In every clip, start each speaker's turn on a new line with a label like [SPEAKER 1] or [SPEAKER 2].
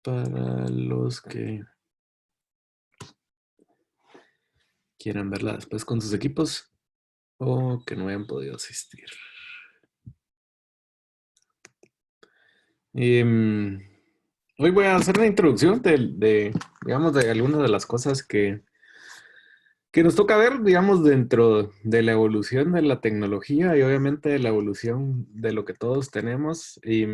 [SPEAKER 1] para los que quieran verla después con sus equipos o que no hayan podido asistir. Em, Hoy voy a hacer una introducción digamos, de algunas de las cosas que nos toca ver, digamos, dentro de la evolución de la tecnología y obviamente de la evolución de lo que todos tenemos. Y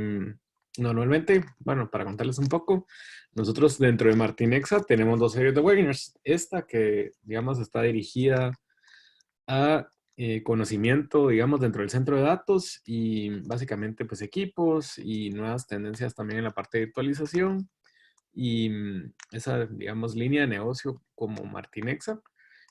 [SPEAKER 1] normalmente, bueno, para contarles un poco, nosotros dentro de Martinexa tenemos dos series de webinars. Esta que, digamos, está dirigida a conocimiento, digamos, dentro del centro de datos y básicamente, pues, equipos y nuevas tendencias también en la parte de virtualización y esa, digamos, línea de negocio como Martinexa.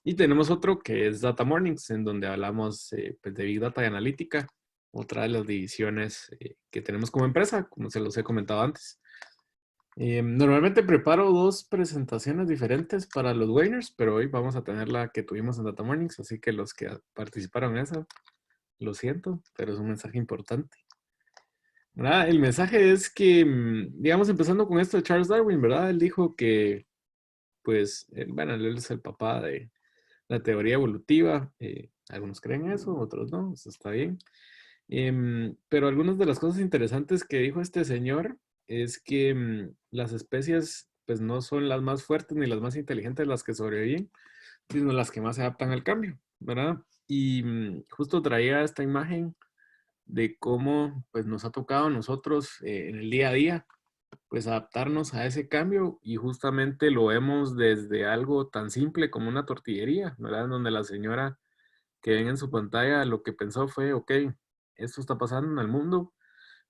[SPEAKER 1] Y tenemos otro que es Data Mornings, en donde hablamos pues de Big Data y Analítica, otra de las divisiones que tenemos como empresa, como se los he comentado antes. Normalmente preparo dos presentaciones diferentes para los webinars, pero hoy vamos a tener la que tuvimos en Data Mornings, así que los que participaron en esa, lo siento, pero es un mensaje importante. ¿Verdad? El mensaje es que, digamos, empezando con esto de Charles Darwin, ¿verdad? Él dijo que, pues, bueno, él es el papá de la teoría evolutiva. Algunos creen eso, otros no, eso está bien. Pero algunas de las cosas interesantes que dijo este señor es que las especies, pues, no son las más fuertes ni las más inteligentes las que sobreviven, sino las que más se adaptan al cambio, ¿verdad? Y justo traía esta imagen de cómo pues nos ha tocado a nosotros en el día a día pues adaptarnos a ese cambio y justamente lo vemos desde algo tan simple como una tortillería, ¿verdad? Donde la señora que ven en su pantalla lo que pensó fue, ok, esto está pasando en el mundo,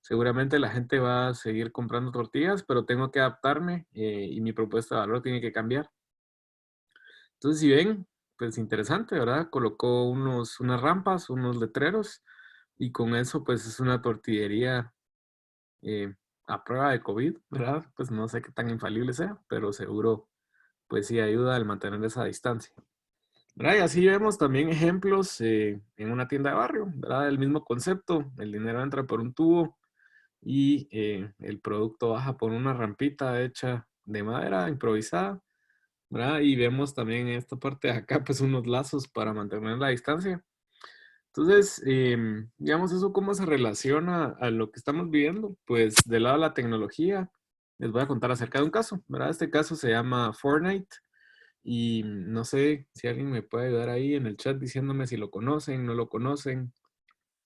[SPEAKER 1] seguramente la gente va a seguir comprando tortillas, pero tengo que adaptarme y mi propuesta de valor tiene que cambiar. Entonces, si ven, pues interesante, ¿verdad? Colocó unas rampas, unos letreros y con eso pues es una tortillería eh, a prueba de COVID, ¿verdad? Pues no sé qué tan infalible sea, pero seguro pues sí ayuda al mantener esa distancia. ¿Verdad? Y así vemos también ejemplos en una tienda de barrio, ¿verdad? El mismo concepto, el dinero entra por un tubo y el producto baja por una rampita hecha de madera improvisada, ¿verdad? Y vemos también en esta parte de acá pues unos lazos para mantener la distancia. Entonces, digamos, eso cómo se relaciona a lo que estamos viviendo. Pues del lado de la tecnología, les voy a contar acerca de un caso, ¿verdad? Este caso se llama Fortnite y no sé si alguien me puede ayudar ahí en el chat diciéndome si lo conocen, no lo conocen,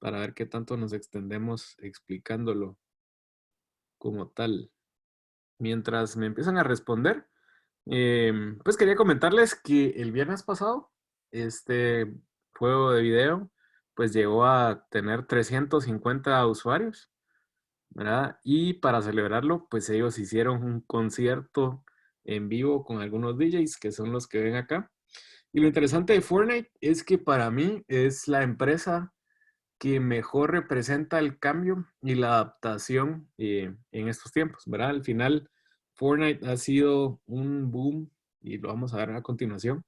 [SPEAKER 1] para ver qué tanto nos extendemos explicándolo como tal. Mientras me empiezan a responder, pues quería comentarles que el viernes pasado, este juego de video, pues llegó a tener 350 usuarios, ¿verdad? Y para celebrarlo, pues ellos hicieron un concierto en vivo con algunos DJs, que son los que ven acá. Y lo interesante de Fortnite es que para mí es la empresa que mejor representa el cambio y la adaptación en estos tiempos, ¿verdad? Al final, Fortnite ha sido un boom y lo vamos a ver a continuación.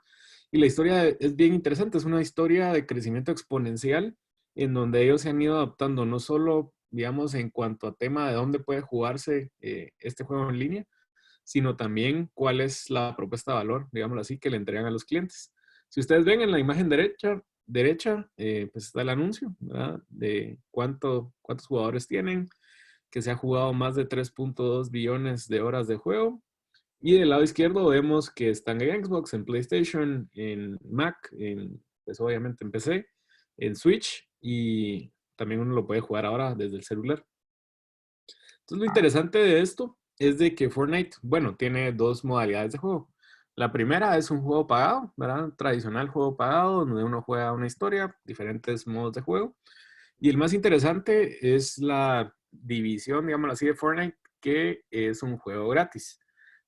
[SPEAKER 1] Y la historia es bien interesante, es una historia de crecimiento exponencial en donde ellos se han ido adaptando no solo, digamos, en cuanto a tema de dónde puede jugarse este juego en línea, sino también cuál es la propuesta de valor, digámoslo así, que le entregan a los clientes. Si ustedes ven en la imagen derecha pues está el anuncio, ¿verdad? De cuántos jugadores tienen, que se ha jugado más de 3.2 billones de horas de juego. Y del lado izquierdo vemos que están en Xbox, en PlayStation, en Mac, pues obviamente en PC, en Switch y también uno lo puede jugar ahora desde el celular. Entonces, lo interesante de esto es de que Fortnite, bueno, tiene dos modalidades de juego. La primera es un juego pagado, ¿verdad? Tradicional juego pagado, donde uno juega una historia, diferentes modos de juego. Y el más interesante es la división, digamos así, de Fortnite, que es un juego gratis.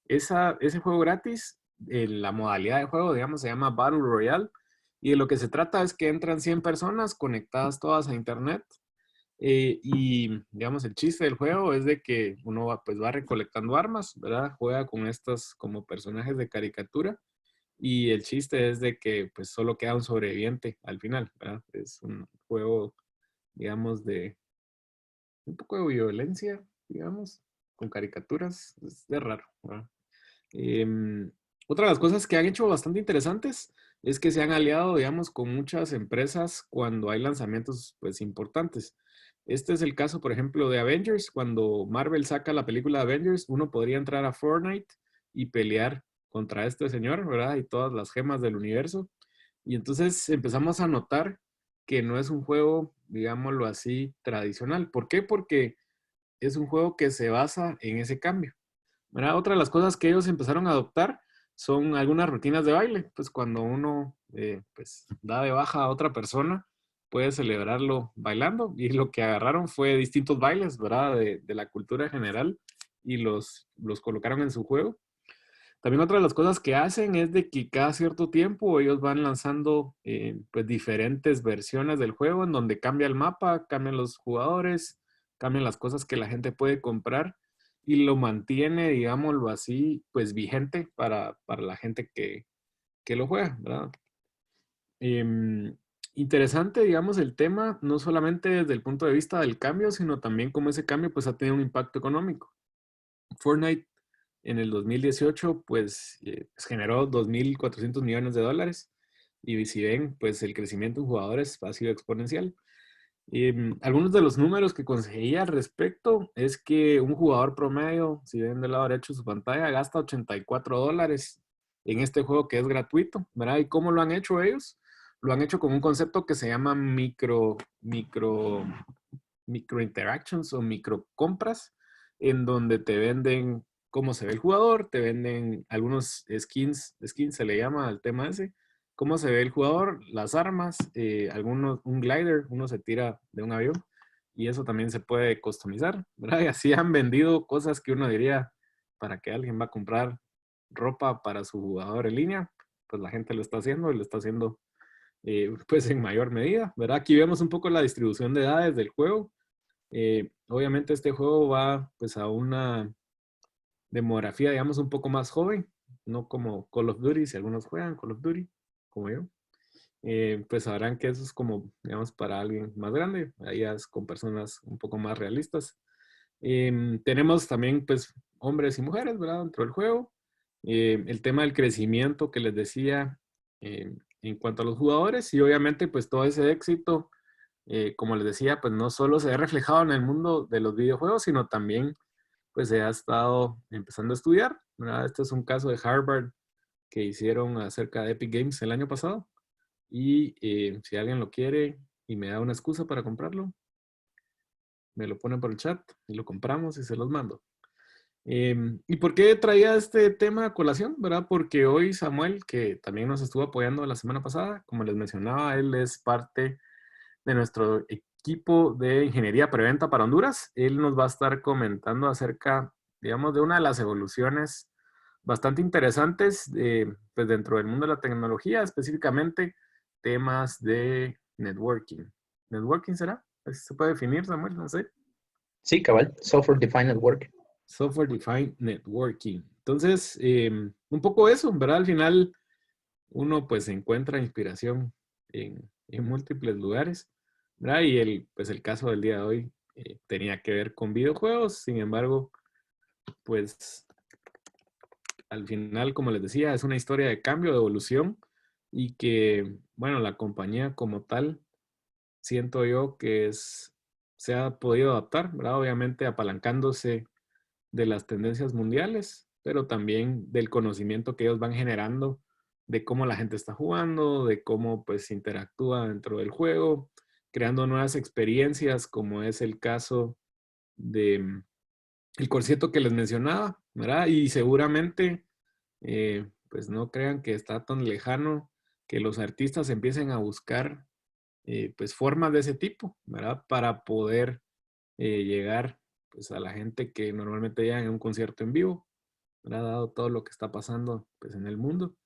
[SPEAKER 1] Ese juego gratis, la modalidad de juego, digamos, se llama Battle Royale. Y de lo que se trata es que entran 100 personas conectadas todas a Internet y digamos, el chiste del juego es de que uno va, pues va recolectando armas, ¿verdad? Juega con estas como personajes de caricatura y el chiste es de que pues solo queda un sobreviviente al final, ¿verdad? Es un juego, digamos, de un poco de violencia, digamos, con caricaturas, es raro, ¿verdad? Em, Otra de las cosas que han hecho bastante interesantes es que se han aliado, digamos, con muchas empresas cuando hay lanzamientos, pues, importantes. Este es el caso, por ejemplo, de Avengers. Cuando Marvel saca la película de Avengers, uno podría entrar a Fortnite y pelear contra este señor, ¿verdad? Y todas las gemas del universo. Y entonces empezamos a notar que no es un juego, digámoslo así, tradicional. ¿Por qué? Porque es un juego que se basa en ese cambio. ¿Verdad? Otra de las cosas que ellos empezaron a adoptar son algunas rutinas de baile. Pues cuando uno pues, da de baja a otra persona, puede celebrarlo bailando. Y lo que agarraron fue distintos bailes, ¿verdad? De la cultura general y los colocaron en su juego. También otra de las cosas que hacen es de que cada cierto tiempo ellos van lanzando pues diferentes versiones del juego en donde cambia el mapa, cambian los jugadores, cambian las cosas que la gente puede comprar y lo mantiene, digámoslo así, pues vigente para la gente que lo juega, ¿verdad? Em, Interesante, digamos, el tema, no solamente desde el punto de vista del cambio, sino también cómo ese cambio pues ha tenido un impacto económico. Fortnite en el 2018 pues generó 2.400 millones de dólares y si ven, pues el crecimiento en jugadores ha sido exponencial. Algunos de los números que conseguía al respecto es que un jugador promedio, si ven del lado derecho de su pantalla, gasta 84 dólares en este juego que es gratuito, ¿verdad? ¿Y cómo lo han hecho ellos? Lo han hecho con un concepto que se llama micro interactions o micro compras, en donde te venden cómo se ve el jugador, te venden algunos skins se le llama al tema ese, cómo se ve el jugador, las armas, un glider, uno se tira de un avión y eso también se puede customizar, ¿verdad? Y así han vendido cosas que uno diría, para que alguien va a comprar ropa para su jugador en línea, pues la gente lo está haciendo y lo está haciendo pues en mayor medida, ¿verdad? Aquí vemos un poco la distribución de edades del juego. Obviamente este juego va pues a una demografía, digamos, un poco más joven, no como Call of Duty, si algunos juegan Call of Duty, como yo, pues sabrán que eso es como, digamos, para alguien más grande, ahí es con personas un poco más realistas. Tenemos también pues hombres y mujeres, ¿verdad? Dentro del juego. El tema del crecimiento que les decía en cuanto a los jugadores y obviamente pues todo ese éxito como les decía, pues no solo se ha reflejado en el mundo de los videojuegos, sino también pues se ha estado empezando a estudiar, ¿verdad? Este es un caso de Harvard que hicieron acerca de Epic Games el año pasado y si alguien lo quiere y me da una excusa para comprarlo, me lo ponen por el chat y lo compramos y se los mando. ¿Y por qué traía este tema a colación? ¿Verdad? Porque hoy Samuel, que también nos estuvo apoyando la semana pasada, como les mencionaba, él es parte de nuestro equipo de ingeniería preventa para Honduras. Él nos va a estar comentando acerca, digamos, de una de las evoluciones bastante interesantes pues dentro del mundo de la tecnología, específicamente temas de networking. ¿Networking será? ¿Así se puede definir, Samuel? No sé.
[SPEAKER 2] Sí, cabal, Software Defined Network.
[SPEAKER 1] Software Defined Networking. Entonces, un poco eso, ¿verdad? Al final uno pues encuentra inspiración en múltiples lugares, ¿verdad? Y pues el caso del día de hoy tenía que ver con videojuegos, sin embargo, pues al final, como les decía, es una historia de cambio, de evolución y que, bueno, la compañía como tal, siento yo que se ha podido adaptar, ¿verdad? Obviamente apalancándose de las tendencias mundiales, pero también del conocimiento que ellos van generando de cómo la gente está jugando, de cómo pues interactúa dentro del juego, creando nuevas experiencias, como es el caso de el concierto que les mencionaba, ¿verdad? Y seguramente, pues no crean que está tan lejano que los artistas empiecen a buscar pues formas de ese tipo, ¿verdad? Para poder llegar pues a la gente que normalmente llega en un concierto en vivo, ¿verdad? Dado todo lo que está pasando pues en el mundo.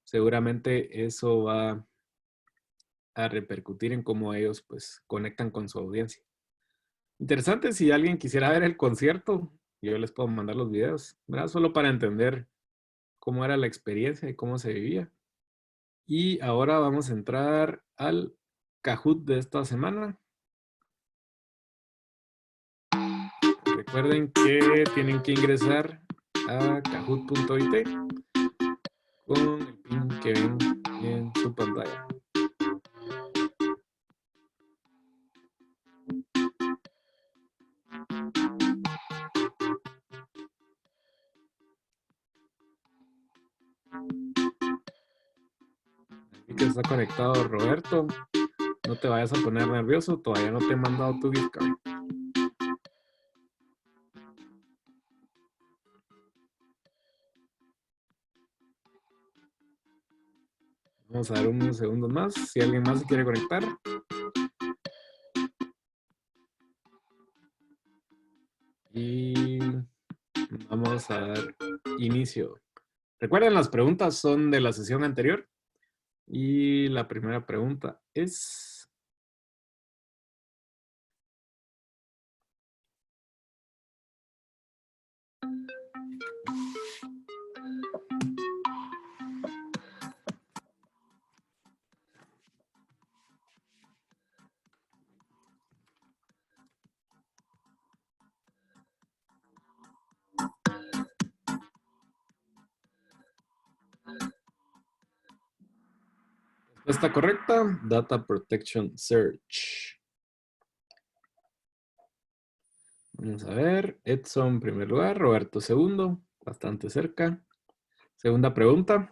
[SPEAKER 1] Seguramente eso va a repercutir en cómo ellos pues conectan con su audiencia. Interesante, si alguien quisiera ver el concierto, yo les puedo mandar los videos, ¿verdad? Solo para entender cómo era la experiencia y cómo se vivía. Y ahora vamos a entrar al Kahoot de esta semana. Recuerden que tienen que ingresar a kahoot.it con el pin que ven en su pantalla. Aquí que está conectado Roberto, no te vayas a poner nervioso, todavía no te he mandado tu gift card. Vamos a dar unos segundos más, si alguien más se quiere conectar. Y vamos a dar inicio. Recuerden, las preguntas son de la sesión anterior. Y la primera pregunta es... Respuesta correcta, Data Protection Search. Vamos a ver, Edson primer lugar, Roberto segundo, bastante cerca. Segunda pregunta.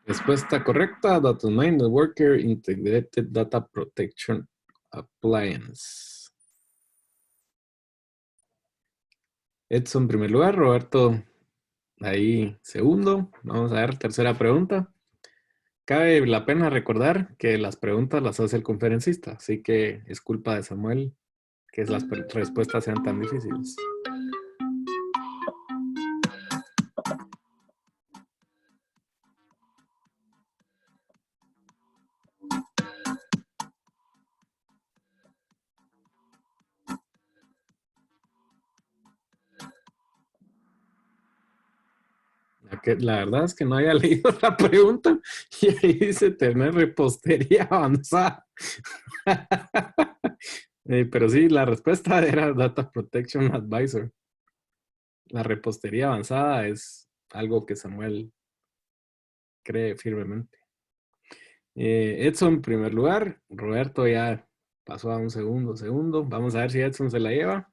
[SPEAKER 1] Respuesta correcta, Data9 Worker Integrated Data Protection Appliance. Edson primer lugar, Roberto ahí segundo. Vamos a ver, tercera pregunta. Cabe la pena recordar que las preguntas las hace el conferencista, así que es culpa de Samuel que las respuestas sean tan difíciles. La verdad es que no había leído la pregunta y ahí dice tener repostería avanzada. Pero sí, la respuesta era Data Protection Advisor. La repostería avanzada es algo que Samuel cree firmemente. Edson en primer lugar, Roberto ya pasó a un segundo. Vamos a ver si Edson se la lleva.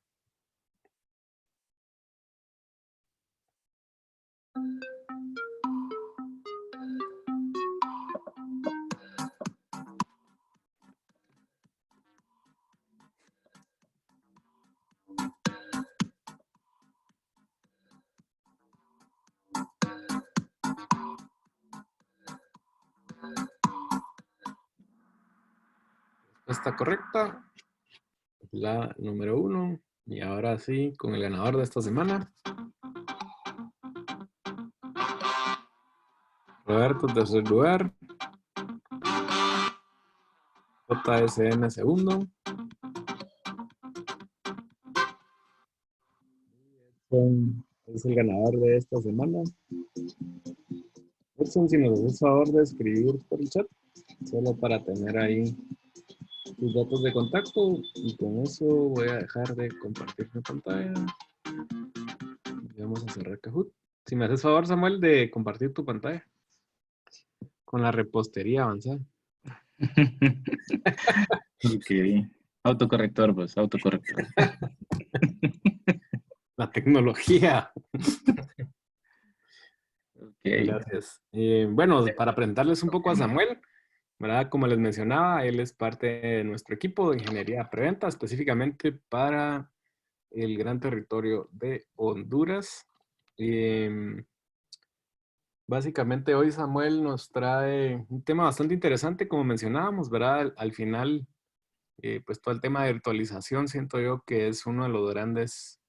[SPEAKER 1] Respuesta correcta, la número 1. Y ahora sí, con el ganador de esta semana. Roberto, tercer lugar. JSN, segundo. Es el ganador de esta semana. Edson, si nos haces favor de escribir por el chat, solo para tener ahí tus datos de contacto. Y con eso voy a dejar de compartir mi pantalla. Y vamos a cerrar Kahoot. Si me haces favor, Samuel, de compartir tu pantalla con la repostería avanzada.
[SPEAKER 3] Ok. Autocorrector, pues, autocorrector.
[SPEAKER 1] La tecnología.
[SPEAKER 3] Okay.
[SPEAKER 1] Gracias. Bueno, para presentarles un poco a Samuel, ¿verdad? Como les mencionaba, él es parte de nuestro equipo de ingeniería preventa, específicamente para el gran territorio de Honduras. Básicamente hoy Samuel nos trae un tema bastante interesante, como mencionábamos, ¿verdad? Al final, pues todo el tema de virtualización siento yo que es uno de los grandes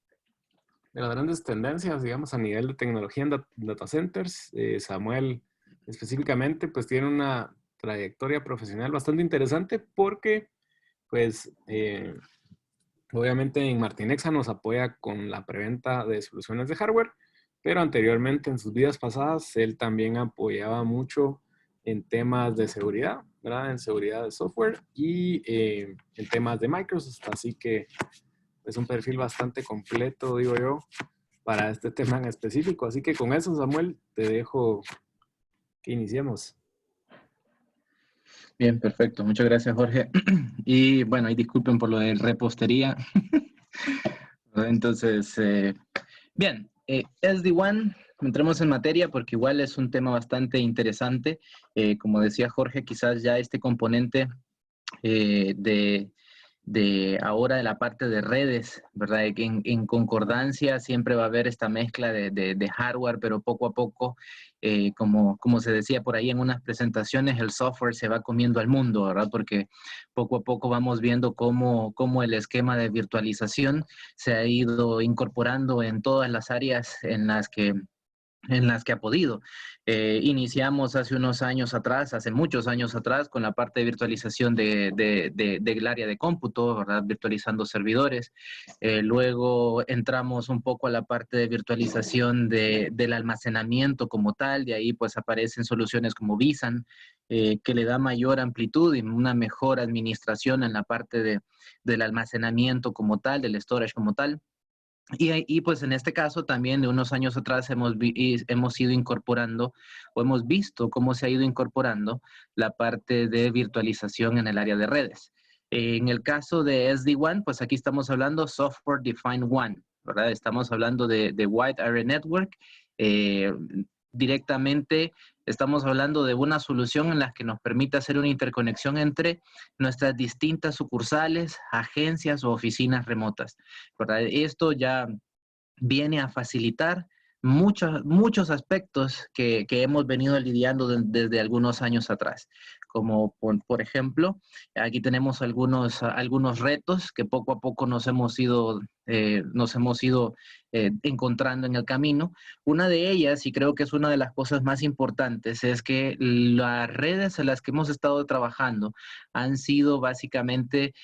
[SPEAKER 1] las grandes tendencias, digamos, a nivel de tecnología en data centers. Samuel específicamente, pues tiene una trayectoria profesional bastante interesante porque, pues, obviamente en Martinexa nos apoya con la preventa de soluciones de hardware, pero anteriormente en sus vidas pasadas él también apoyaba mucho en temas de seguridad, ¿verdad? En seguridad de software y en temas de Microsoft. Así que es un perfil bastante completo, digo yo, para este tema en específico. Así que con eso, Samuel, te dejo que iniciemos.
[SPEAKER 2] Bien, perfecto. Muchas gracias, Jorge. Y bueno, y disculpen por lo de repostería. Entonces, bien, SD-WAN, entremos en materia porque igual es un tema bastante interesante. Como decía Jorge, quizás ya este componente de ahora de la parte de redes, ¿verdad? En concordancia siempre va a haber esta mezcla de hardware, pero poco a poco, como se decía por ahí en unas presentaciones, el software se va comiendo al mundo, ¿verdad? Porque poco a poco vamos viendo cómo el esquema de virtualización se ha ido incorporando en todas las áreas en las que ha podido. Iniciamos hace unos años atrás, hace muchos años atrás, con la parte de virtualización del área de cómputo, ¿verdad? Virtualizando servidores. Luego entramos un poco a la parte de virtualización del almacenamiento como tal, de ahí pues aparecen soluciones como vSAN, que le da mayor amplitud y una mejor administración en la parte del almacenamiento como tal, del storage como tal. Y pues en este caso también de unos años atrás hemos ido incorporando o hemos visto cómo se ha ido incorporando la parte de virtualización en el área de redes. En el caso de SD-WAN, pues aquí estamos hablando Software Defined WAN, ¿verdad? Estamos hablando de Wide Area Network. Eh, Directamente estamos hablando de una solución en la que nos permite hacer una interconexión entre nuestras distintas sucursales, agencias o oficinas remotas, ¿verdad? Esto ya viene a facilitar muchos aspectos que hemos venido lidiando desde algunos años atrás. Como por ejemplo, aquí tenemos algunos retos que poco a poco nos hemos ido encontrando en el camino. Una de ellas, y creo que es una de las cosas más importantes, es que las redes en las que hemos estado trabajando han sido básicamente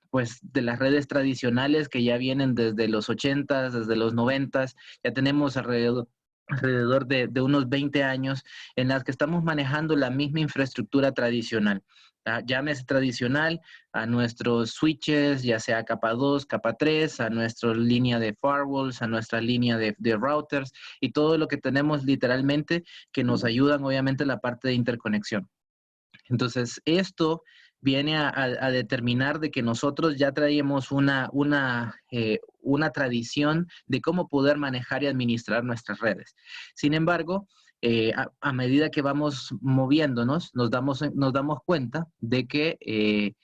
[SPEAKER 2] pues de las redes tradicionales que ya vienen desde los 80s, desde los 90s, ya tenemos alrededor de unos 20 años en las que estamos manejando la misma infraestructura tradicional. Llámese tradicional a nuestros switches, ya sea capa 2, capa 3, a nuestra línea de firewalls, a nuestra línea de routers y todo lo que tenemos literalmente que nos ayudan obviamente en la parte de interconexión. Entonces, esto viene a determinar de que nosotros ya traíamos una tradición de cómo poder manejar y administrar nuestras redes. Sin embargo, a medida que vamos moviéndonos, nos damos cuenta de que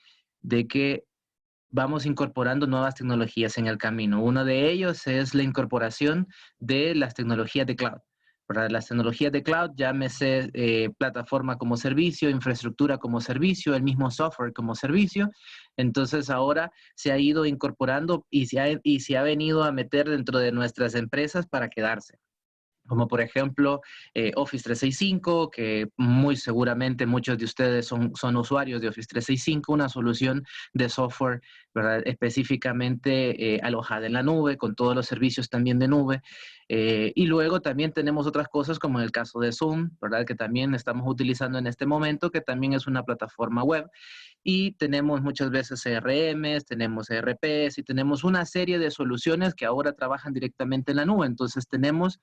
[SPEAKER 2] vamos incorporando nuevas tecnologías en el camino. Uno de ellos es la incorporación de las tecnologías de cloud. Para las tecnologías de cloud, llámese plataforma como servicio, infraestructura como servicio, el mismo software como servicio. Entonces ahora se ha ido incorporando y se ha venido a meter dentro de nuestras empresas para quedarse, como por ejemplo Office 365, que muy seguramente muchos de ustedes son usuarios de Office 365, una solución de software, ¿verdad? Específicamente alojada en la nube, con todos los servicios también de nube. Y luego también tenemos otras cosas como en el caso de Zoom, ¿verdad? Que también estamos utilizando en este momento, que también es una plataforma web. Y tenemos muchas veces CRMs, tenemos ERPs y tenemos una serie de soluciones que ahora trabajan directamente en la nube. Entonces tenemos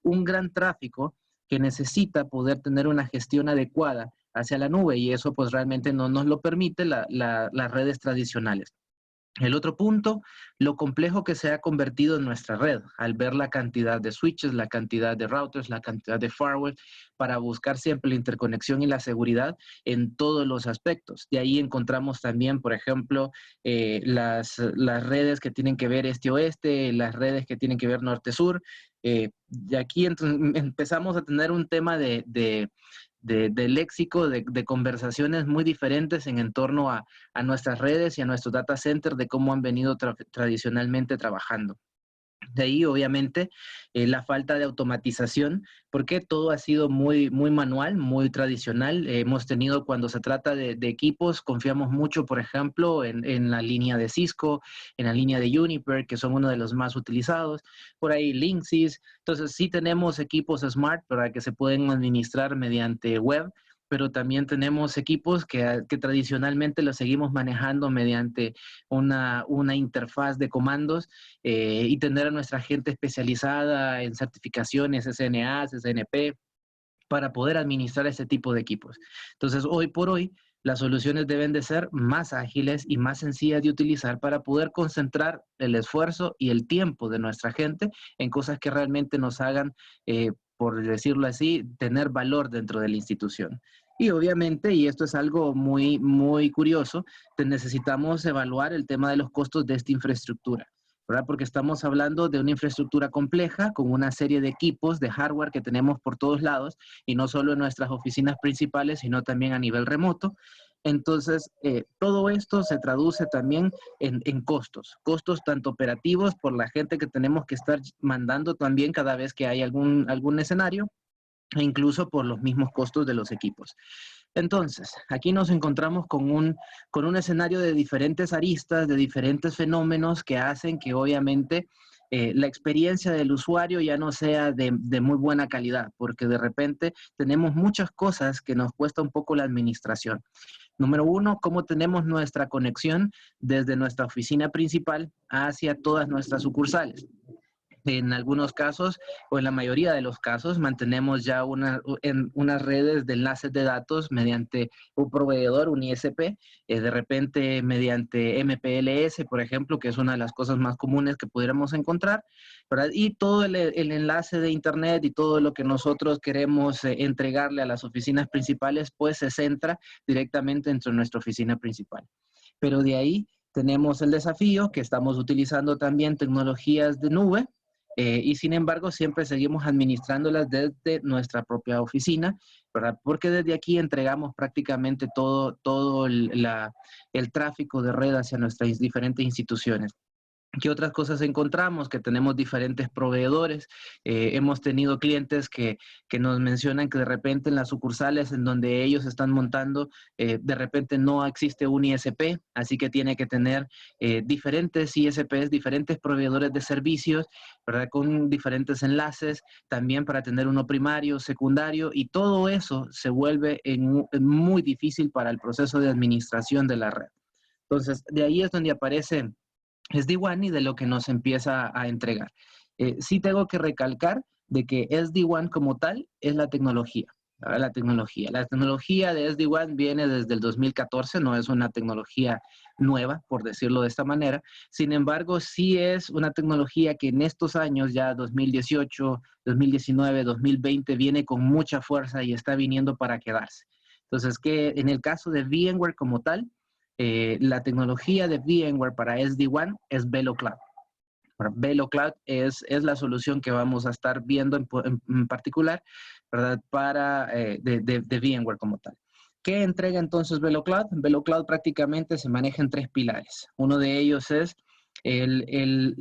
[SPEAKER 2] un gran tráfico que necesita poder tener una gestión adecuada hacia la nube y eso pues realmente no nos lo permite las redes tradicionales. El otro punto, lo complejo que se ha convertido en nuestra red, al ver la cantidad de switches, la cantidad de routers, la cantidad de firewalls, para buscar siempre la interconexión y la seguridad en todos los aspectos. De ahí encontramos también, por ejemplo, las redes que tienen que ver este-oeste, las redes que tienen que ver norte-sur. Y aquí empezamos a tener un tema de léxico, de conversaciones muy diferentes en torno a nuestras redes y a nuestro data center de cómo han venido tradicionalmente trabajando. De ahí, obviamente, la falta de automatización, porque todo ha sido muy, muy manual, muy tradicional. Hemos tenido, cuando se trata de equipos, confiamos mucho, por ejemplo, en la línea de Cisco, en la línea de Juniper, que son uno de los más utilizados. Por ahí, Linksys. Entonces, sí tenemos equipos smart para que se pueden administrar mediante web, pero también tenemos equipos que tradicionalmente los seguimos manejando mediante una interfaz de comandos, y tener a nuestra gente especializada en certificaciones, SNA, SNP, para poder administrar ese tipo de equipos. Entonces, hoy por hoy, las soluciones deben de ser más ágiles y más sencillas de utilizar para poder concentrar el esfuerzo y el tiempo de nuestra gente en cosas que realmente nos hagan, por decirlo así, tener valor dentro de la institución. Y obviamente, y esto es algo muy, muy curioso, necesitamos evaluar el tema de los costos de esta infraestructura, ¿verdad? Porque estamos hablando de una infraestructura compleja con una serie de equipos, de hardware que tenemos por todos lados, y no solo en nuestras oficinas principales, sino también a nivel remoto. Entonces, todo esto se traduce también en costos tanto operativos por la gente que tenemos que estar mandando también cada vez que hay algún escenario, e incluso por los mismos costos de los equipos. Entonces, aquí nos encontramos con un escenario de diferentes aristas, de diferentes fenómenos que hacen que obviamente la experiencia del usuario ya no sea de muy buena calidad, porque de repente tenemos muchas cosas que nos cuesta un poco la administración. Número uno, cómo tenemos nuestra conexión desde nuestra oficina principal hacia todas nuestras sucursales. En algunos casos, o en la mayoría de los casos, mantenemos ya unas redes de enlaces de datos mediante un proveedor, un ISP, de repente mediante MPLS, por ejemplo, que es una de las cosas más comunes que pudiéramos encontrar, ¿verdad? Y todo el enlace de Internet y todo lo que nosotros queremos entregarle a las oficinas principales, pues se centra directamente dentro de nuestra oficina principal. Pero de ahí tenemos el desafío que estamos utilizando también tecnologías de nube, y sin embargo, siempre seguimos administrándolas desde nuestra propia oficina, ¿verdad? Porque desde aquí entregamos prácticamente todo el tráfico de red hacia nuestras diferentes instituciones. ¿Qué otras cosas encontramos? Que tenemos diferentes proveedores. Hemos tenido clientes que nos mencionan que de repente en las sucursales en donde ellos están montando, de repente no existe un ISP, así que tiene que tener diferentes ISPs, diferentes proveedores de servicios, ¿verdad? Con diferentes enlaces, también para tener uno primario, secundario, y todo eso se vuelve muy difícil para el proceso de administración de la red. Entonces, de ahí es donde aparece SD-WAN y de lo que nos empieza a entregar. Sí tengo que recalcar de que SD-WAN como tal es la tecnología. ¿Verdad? La tecnología de SD-WAN viene desde el 2014, no es una tecnología nueva, por decirlo de esta manera. Sin embargo, sí es una tecnología que en estos años, ya 2018, 2019, 2020, viene con mucha fuerza y está viniendo para quedarse. Entonces, que en el caso de VMware como tal, la tecnología de VMware para SD-WAN es VeloCloud. VeloCloud es la solución que vamos a estar viendo en particular, ¿verdad? De VMware como tal. ¿Qué entrega entonces VeloCloud? VeloCloud prácticamente se maneja en tres pilares. Uno de ellos es el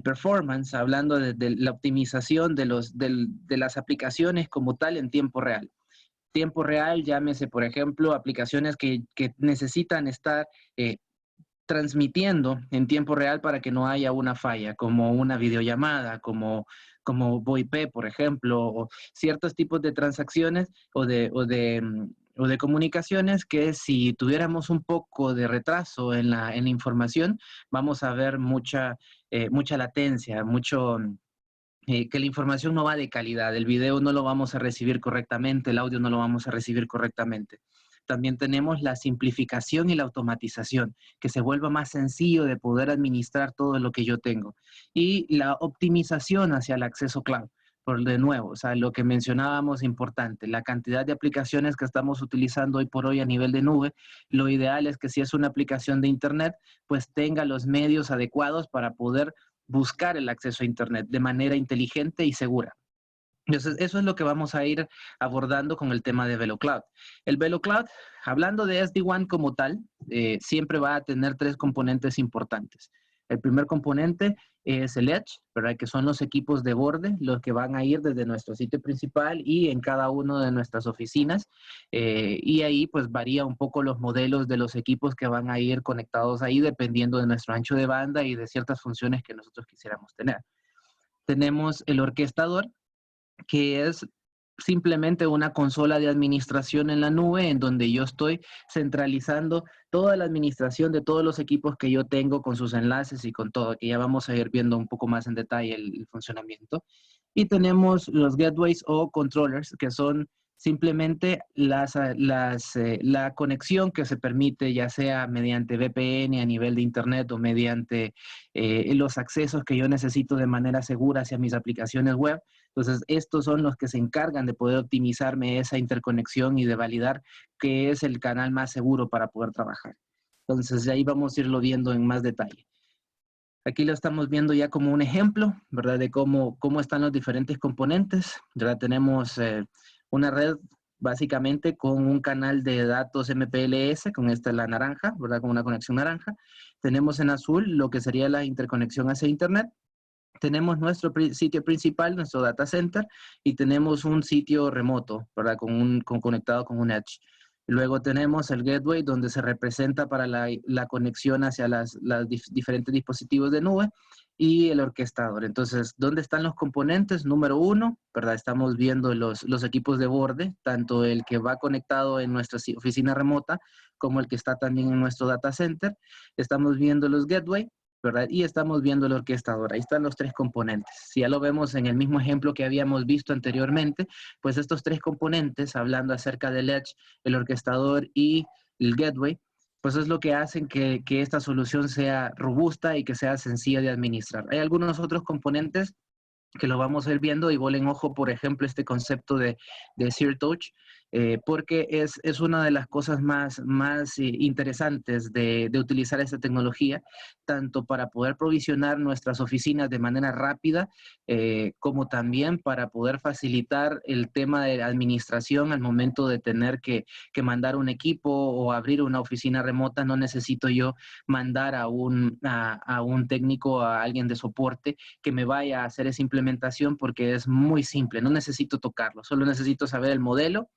[SPEAKER 2] performance, hablando de la optimización de las aplicaciones como tal en tiempo real. Tiempo real, llámese, por ejemplo, aplicaciones que necesitan estar transmitiendo en tiempo real para que no haya una falla, como una videollamada, como VoIP, por ejemplo, o ciertos tipos de transacciones o de comunicaciones que si tuviéramos un poco de retraso en la información, vamos a ver mucha latencia, que la información no va de calidad, el video no lo vamos a recibir correctamente, el audio no lo vamos a recibir correctamente. También tenemos la simplificación y la automatización, que se vuelva más sencillo de poder administrar todo lo que yo tengo. Y la optimización hacia el acceso cloud. Por de nuevo, o sea, lo que mencionábamos importante, la cantidad de aplicaciones que estamos utilizando hoy por hoy a nivel de nube, lo ideal es que si es una aplicación de Internet, pues tenga los medios adecuados para poder buscar el acceso a Internet de manera inteligente y segura. Entonces, eso es lo que vamos a ir abordando con el tema de VeloCloud. El VeloCloud, hablando de SD-WAN como tal, siempre va a tener tres componentes importantes. El primer componente es el Edge, ¿verdad? Que son los equipos de borde, los que van a ir desde nuestro sitio principal y en cada una de nuestras oficinas. Y ahí pues varía un poco los modelos de los equipos que van a ir conectados ahí dependiendo de nuestro ancho de banda y de ciertas funciones que nosotros quisiéramos tener. Tenemos el orquestador, que es simplemente una consola de administración en la nube en donde yo estoy centralizando toda la administración de todos los equipos que yo tengo con sus enlaces y con todo, que ya vamos a ir viendo un poco más en detalle el funcionamiento. Y tenemos los gateways o controllers, que son simplemente la conexión que se permite, ya sea mediante VPN a nivel de internet o mediante los accesos que yo necesito de manera segura hacia mis aplicaciones web. Entonces, estos son los que se encargan de poder optimizarme esa interconexión y de validar qué es el canal más seguro para poder trabajar. Entonces, ahí vamos a irlo viendo en más detalle. Aquí lo estamos viendo ya como un ejemplo, ¿verdad? De cómo están los diferentes componentes. Ya tenemos una red básicamente con un canal de datos MPLS, con esta la naranja, ¿verdad? Con una conexión naranja. Tenemos en azul lo que sería la interconexión hacia Internet. Tenemos nuestro sitio principal, nuestro data center, y tenemos un sitio remoto, ¿verdad? Conectado con un Edge. Luego tenemos el gateway, donde se representa para la conexión hacia los diferentes dispositivos de nube, y el orquestador. Entonces, ¿dónde están los componentes? Número uno, ¿verdad? Estamos viendo los equipos de borde, tanto el que va conectado en nuestra oficina remota, como el que está también en nuestro data center. Estamos viendo los gateway, ¿verdad? Y estamos viendo el orquestador. Ahí están los tres componentes. Si ya lo vemos en el mismo ejemplo que habíamos visto anteriormente, pues estos tres componentes, hablando acerca del Edge, el orquestador y el gateway, pues es lo que hacen que esta solución sea robusta y que sea sencilla de administrar. Hay algunos otros componentes que lo vamos a ir viendo, y volen ojo, por ejemplo, este concepto de Zero Touch, porque es una de las cosas más interesantes de utilizar esta tecnología, tanto para poder provisionar nuestras oficinas de manera rápida, como también para poder facilitar el tema de la administración al momento de tener que mandar un equipo o abrir una oficina remota. No necesito yo mandar a un técnico, a alguien de soporte que me vaya a hacer esa implementación, porque es muy simple, no necesito tocarlo, solo necesito saber el modelo,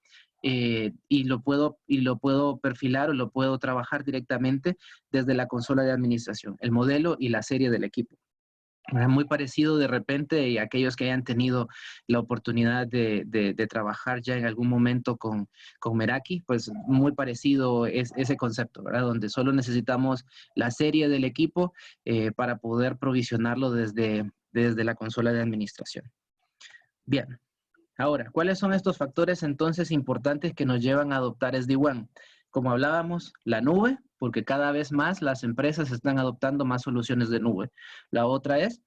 [SPEAKER 2] y lo puedo perfilar o lo puedo trabajar directamente desde la consola de administración, el modelo y la serie del equipo. Muy parecido de repente, y aquellos que hayan tenido la oportunidad de trabajar ya en algún momento con Meraki, pues muy parecido es ese concepto, ¿verdad? Donde solo necesitamos la serie del equipo para poder provisionarlo desde la consola de administración. Bien, ahora, ¿cuáles son estos factores entonces importantes que nos llevan a adoptar SD-WAN? Como hablábamos, la nube, porque cada vez más las empresas están adoptando más soluciones de nube. La otra es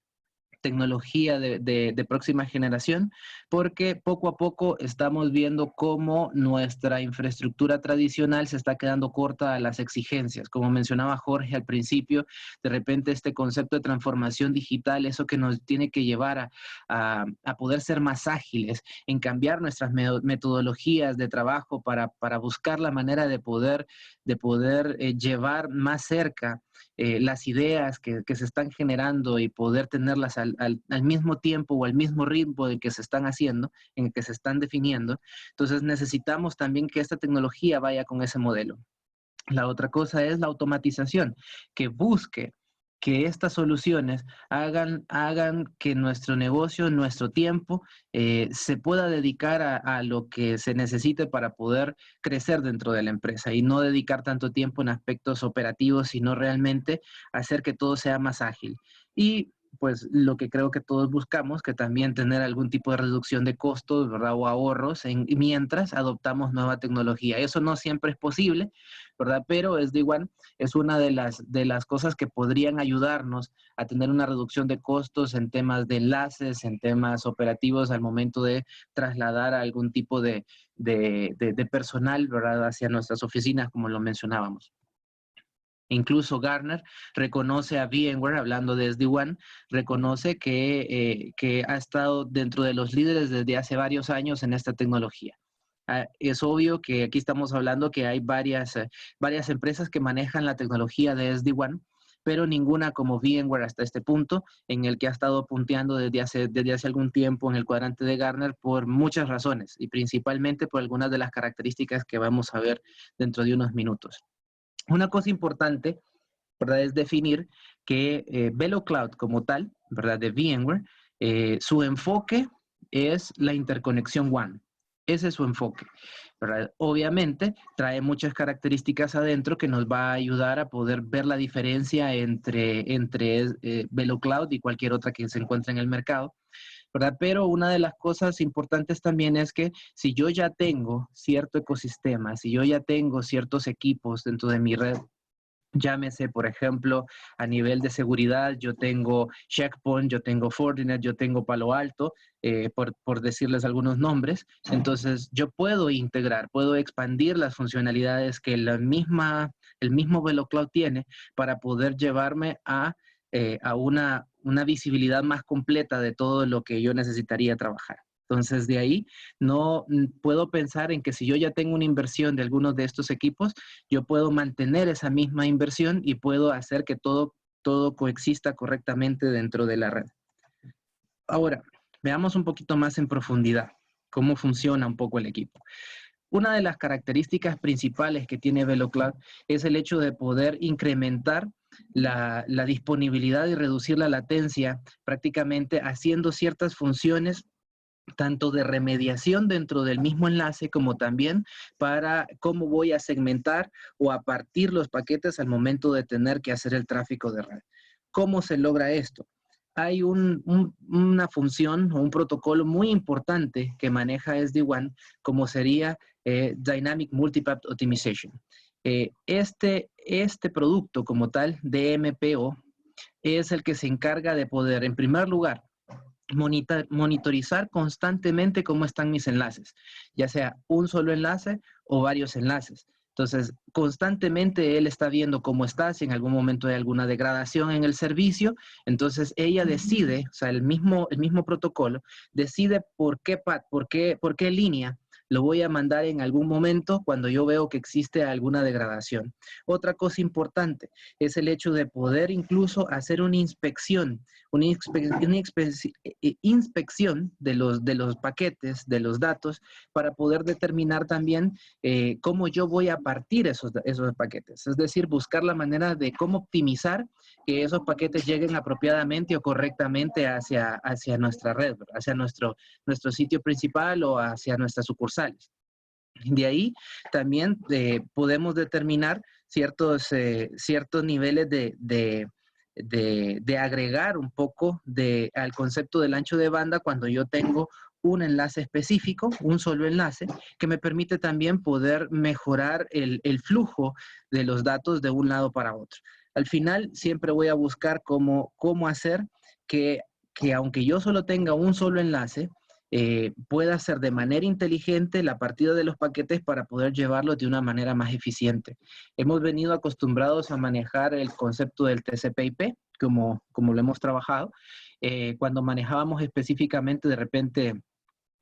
[SPEAKER 2] tecnología de próxima generación, porque poco a poco estamos viendo cómo nuestra infraestructura tradicional se está quedando corta a las exigencias. Como mencionaba Jorge al principio, de repente este concepto de transformación digital, eso que nos tiene que llevar a poder ser más ágiles, en cambiar nuestras metodologías de trabajo para buscar la manera de poder llevar más cerca las ideas que se están generando y poder tenerlas al mismo tiempo o al mismo ritmo en que se están haciendo, en el que se están definiendo. Entonces necesitamos también que esta tecnología vaya con ese modelo. La otra cosa es la automatización, que busque que estas soluciones hagan que nuestro negocio, nuestro tiempo, se pueda dedicar a lo que se necesite para poder crecer dentro de la empresa, y no dedicar tanto tiempo en aspectos operativos, sino realmente hacer que todo sea más ágil. Y pues lo que creo que todos buscamos, que también tener algún tipo de reducción de costos, ¿verdad? O ahorros mientras adoptamos nueva tecnología. Eso no siempre es posible, ¿verdad? Pero SD-WAN es una de las cosas que podrían ayudarnos a tener una reducción de costos en temas de enlaces, en temas operativos al momento de trasladar a algún tipo de personal, ¿verdad? Hacia nuestras oficinas, como lo mencionábamos. Incluso Gartner reconoce a VMware, hablando de SD-WAN, reconoce que ha estado dentro de los líderes desde hace varios años en esta tecnología. Es obvio que aquí estamos hablando que hay varias empresas que manejan la tecnología de SD-WAN, pero ninguna como VMware hasta este punto, en el que ha estado punteando desde hace algún tiempo en el cuadrante de Gartner por muchas razones, y principalmente por algunas de las características que vamos a ver dentro de unos minutos. Una cosa importante, ¿verdad?, es definir que VeloCloud como tal, ¿verdad?, de VMware, su enfoque es la interconexión WAN. Ese es su enfoque, ¿verdad? Obviamente trae muchas características adentro que nos va a ayudar a poder ver la diferencia entre VeloCloud y cualquier otra que se encuentre en el mercado, ¿verdad? Pero una de las cosas importantes también es que si yo ya tengo cierto ecosistema, si yo ya tengo ciertos equipos dentro de mi red, llámese, por ejemplo, a nivel de seguridad, yo tengo Checkpoint, yo tengo Fortinet, yo tengo Palo Alto, por decirles algunos nombres. Entonces, yo puedo integrar, puedo expandir las funcionalidades que el mismo VeloCloud tiene para poder llevarme a una visibilidad más completa de todo lo que yo necesitaría trabajar. Entonces, de ahí no puedo pensar en que si yo ya tengo una inversión de algunos de estos equipos, yo puedo mantener esa misma inversión y puedo hacer que todo coexista correctamente dentro de la red. Ahora, veamos un poquito más en profundidad cómo funciona un poco el equipo. Una de las características principales que tiene VeloCloud es el hecho de poder incrementar la disponibilidad y reducir la latencia, prácticamente haciendo ciertas funciones tanto de remediación dentro del mismo enlace como también para cómo voy a segmentar o a partir los paquetes al momento de tener que hacer el tráfico de red. ¿Cómo se logra esto? Hay una función o un protocolo muy importante que maneja SD-WAN, como sería Dynamic Multipath Optimization. Este producto como tal, DMPO, es el que se encarga de poder, en primer lugar, monitorizar constantemente cómo están mis enlaces, ya sea un solo enlace o varios enlaces. Entonces, constantemente él está viendo cómo está, si en algún momento hay alguna degradación en el servicio. Entonces, ella decide, o sea, el mismo protocolo, decide por qué línea lo voy a mandar en algún momento cuando yo veo que existe alguna degradación. Otra cosa importante es el hecho de poder incluso hacer una inspección de los paquetes, de los datos, para poder determinar también cómo yo voy a partir esos paquetes. Es decir, buscar la manera de cómo optimizar que esos paquetes lleguen apropiadamente o correctamente hacia nuestra red, hacia nuestro sitio principal o hacia nuestras sucursales. De ahí también podemos determinar ciertos niveles de agregar un poco al concepto del ancho de banda cuando yo tengo un enlace específico, un solo enlace, que me permite también poder mejorar el flujo de los datos de un lado para otro. Al final, siempre voy a buscar cómo hacer que aunque yo solo tenga un solo enlace, pueda hacer de manera inteligente la partida de los paquetes para poder llevarlos de una manera más eficiente. Hemos venido acostumbrados a manejar el concepto del TCP/IP, como lo hemos trabajado. Cuando manejábamos específicamente de repente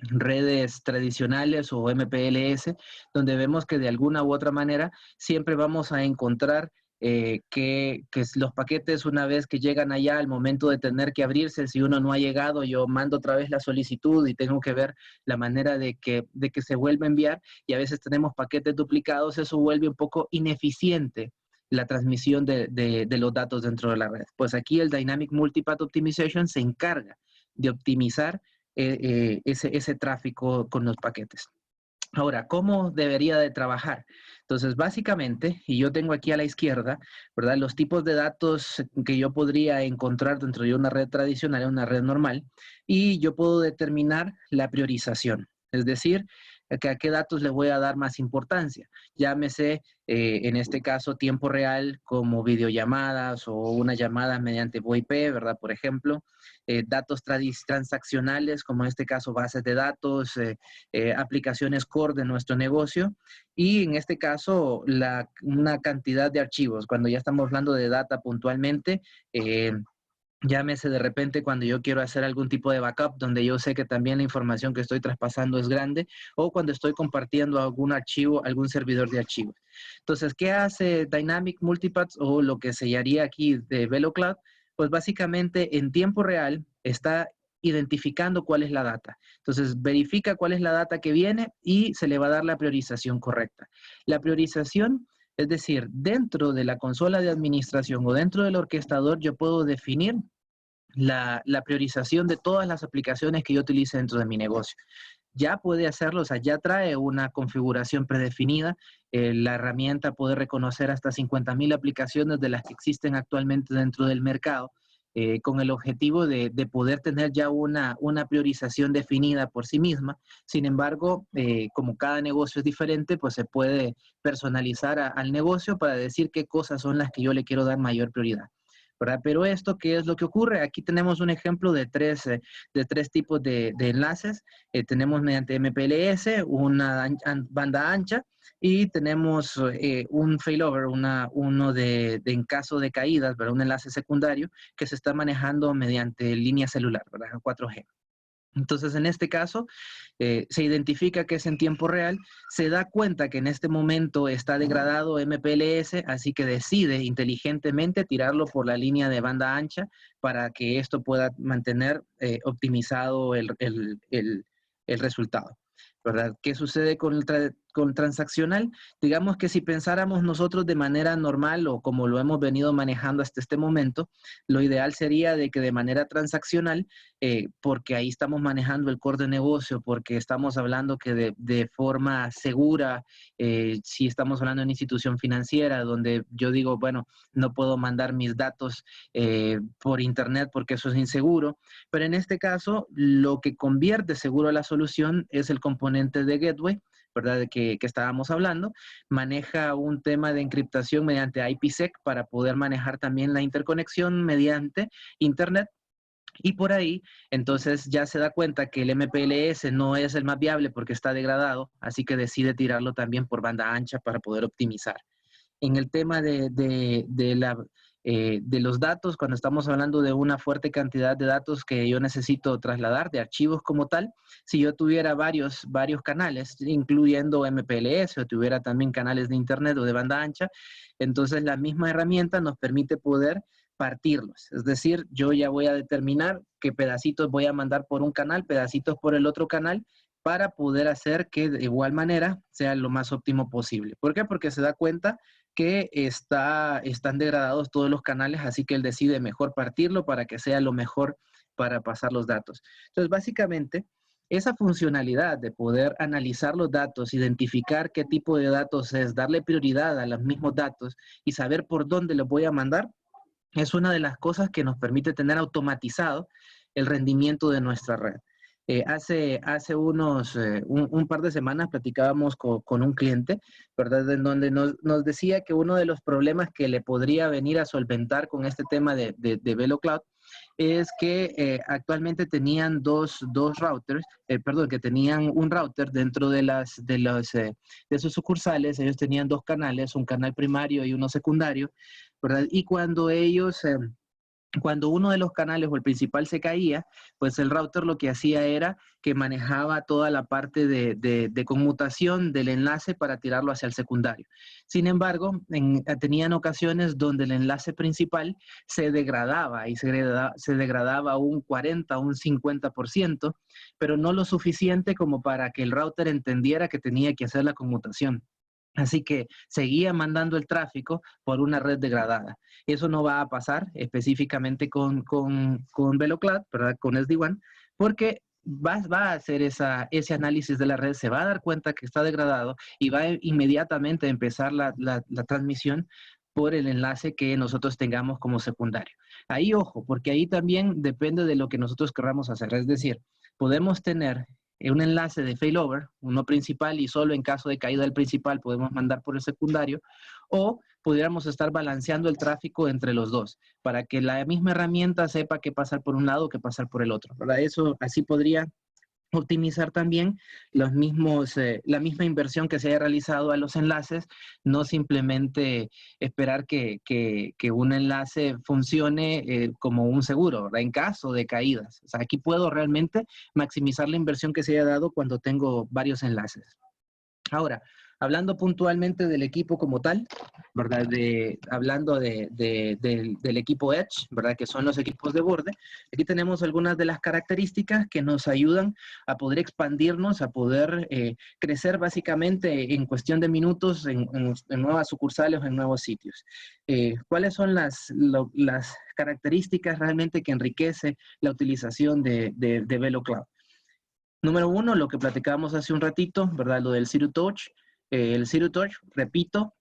[SPEAKER 2] redes tradicionales o MPLS, donde vemos que de alguna u otra manera siempre vamos a encontrar que los paquetes, una vez que llegan allá, al momento de tener que abrirse, si uno no ha llegado, yo mando otra vez la solicitud y tengo que ver la manera de que se vuelva a enviar, y a veces tenemos paquetes duplicados. Eso vuelve un poco ineficiente la transmisión de los datos dentro de la red. Pues aquí el Dynamic Multipath Optimization se encarga de optimizar ese tráfico con los paquetes. Ahora, ¿cómo debería de trabajar? Entonces, básicamente, y yo tengo aquí a la izquierda, ¿verdad?, los tipos de datos que yo podría encontrar dentro de una red tradicional, una red normal, y yo puedo determinar la priorización. Es decir, a qué datos le voy a dar más importancia. Llámese, en este caso, tiempo real, como videollamadas o una llamada mediante VoIP, ¿verdad? Por ejemplo, datos transaccionales, como en este caso bases de datos, aplicaciones core de nuestro negocio, y en este caso una cantidad de archivos. Cuando ya estamos hablando de data puntualmente, Llámese de repente cuando yo quiero hacer algún tipo de backup, donde yo sé que también la información que estoy traspasando es grande, o cuando estoy compartiendo algún archivo, algún servidor de archivos. Entonces, ¿qué hace Dynamic Multipaths o lo que se llamaría aquí de VeloCloud? Pues básicamente en tiempo real está identificando cuál es la data. Entonces, verifica cuál es la data que viene y se le va a dar la priorización correcta. La priorización, es decir, dentro de la consola de administración o dentro del orquestador, yo puedo definir la priorización de todas las aplicaciones que yo utilice dentro de mi negocio. Ya puede hacerlo, o sea, ya trae una configuración predefinida. La herramienta puede reconocer hasta 50,000 aplicaciones de las que existen actualmente dentro del mercado, con el objetivo de poder tener ya una priorización definida por sí misma. Sin embargo, como cada negocio es diferente, pues se puede personalizar al negocio para decir qué cosas son las que yo le quiero dar mayor prioridad, ¿verdad? Pero esto, ¿qué es lo que ocurre? Aquí tenemos un ejemplo de tres tipos de enlaces. Tenemos mediante MPLS, una banda ancha, y tenemos un failover, uno en caso de caídas, ¿verdad? Un enlace secundario que se está manejando mediante línea celular, ¿verdad? 4G. Entonces, en este caso, se identifica que es en tiempo real, se da cuenta que en este momento está degradado MPLS, así que decide inteligentemente tirarlo por la línea de banda ancha para que esto pueda mantener optimizado el resultado, ¿verdad? ¿Qué sucede con transaccional? Digamos que si pensáramos nosotros de manera normal o como lo hemos venido manejando hasta este momento, lo ideal sería de que de manera transaccional, porque ahí estamos manejando el core de negocio, porque estamos hablando que de forma segura, si estamos hablando de una institución financiera donde yo digo, bueno, no puedo mandar mis datos por internet porque eso es inseguro, pero en este caso lo que convierte seguro a la solución es el componente de gateway, ¿verdad? Que estábamos hablando. Maneja un tema de encriptación mediante IPsec para poder manejar también la interconexión mediante internet. Y por ahí, entonces ya se da cuenta que el MPLS no es el más viable porque está degradado, así que decide tirarlo también por banda ancha para poder optimizar. En el tema de los datos, cuando estamos hablando de una fuerte cantidad de datos que yo necesito trasladar, de archivos como tal, si yo tuviera varios canales, incluyendo MPLS, o tuviera también canales de internet o de banda ancha, entonces la misma herramienta nos permite poder partirlos. Es decir, yo ya voy a determinar qué pedacitos voy a mandar por un canal, pedacitos por el otro canal, para poder hacer que de igual manera sea lo más óptimo posible. ¿Por qué? Porque se da cuenta que están degradados todos los canales, así que él decide mejor partirlo para que sea lo mejor para pasar los datos. Entonces, básicamente, esa funcionalidad de poder analizar los datos, identificar qué tipo de datos es, darle prioridad a los mismos datos y saber por dónde los voy a mandar, es una de las cosas que nos permite tener automatizado el rendimiento de nuestra red. Hace un par de semanas platicábamos con un cliente, ¿verdad? En donde nos decía que uno de los problemas que le podría venir a solventar con este tema de VeloCloud es que actualmente tenían dos routers, que tenían un router dentro de sus sucursales. Ellos tenían dos canales, un canal primario y uno secundario, ¿verdad? Y cuando uno de los canales o el principal se caía, pues el router lo que hacía era que manejaba toda la parte de conmutación del enlace para tirarlo hacia el secundario. Sin embargo, tenían ocasiones donde el enlace principal se degradaba y se degradaba un 40, un 50%, pero no lo suficiente como para que el router entendiera que tenía que hacer la conmutación. Así que seguía mandando el tráfico por una red degradada. Eso no va a pasar específicamente con VeloCloud, ¿verdad? Con SD-WAN, porque va a hacer ese análisis de la red, se va a dar cuenta que está degradado y va a inmediatamente empezar la transmisión por el enlace que nosotros tengamos como secundario. Ahí, ojo, porque ahí también depende de lo que nosotros querramos hacer. Es decir, podemos tener un enlace de failover, uno principal, y solo en caso de caída del principal podemos mandar por el secundario, o pudiéramos estar balanceando el tráfico entre los dos, para que la misma herramienta sepa qué pasar por un lado, qué pasar por el otro, ¿verdad? Eso así podría optimizar también la misma inversión que se haya realizado a los enlaces, no simplemente esperar que un enlace funcione como un seguro, ¿verdad? En caso de caídas. O sea, aquí puedo realmente maximizar la inversión que se haya dado cuando tengo varios enlaces. Ahora, hablando puntualmente del equipo como tal, ¿verdad? Hablando del equipo Edge, ¿verdad? Que son los equipos de borde. Aquí tenemos algunas de las características que nos ayudan a poder expandirnos, a poder crecer básicamente en cuestión de minutos en nuevas sucursales o en nuevos sitios. ¿Cuáles son las características realmente que enriquece la utilización de VeloCloud? Número uno, lo que platicábamos hace un ratito, ¿verdad? Lo del Zero Touch. El Zero Touch, repito,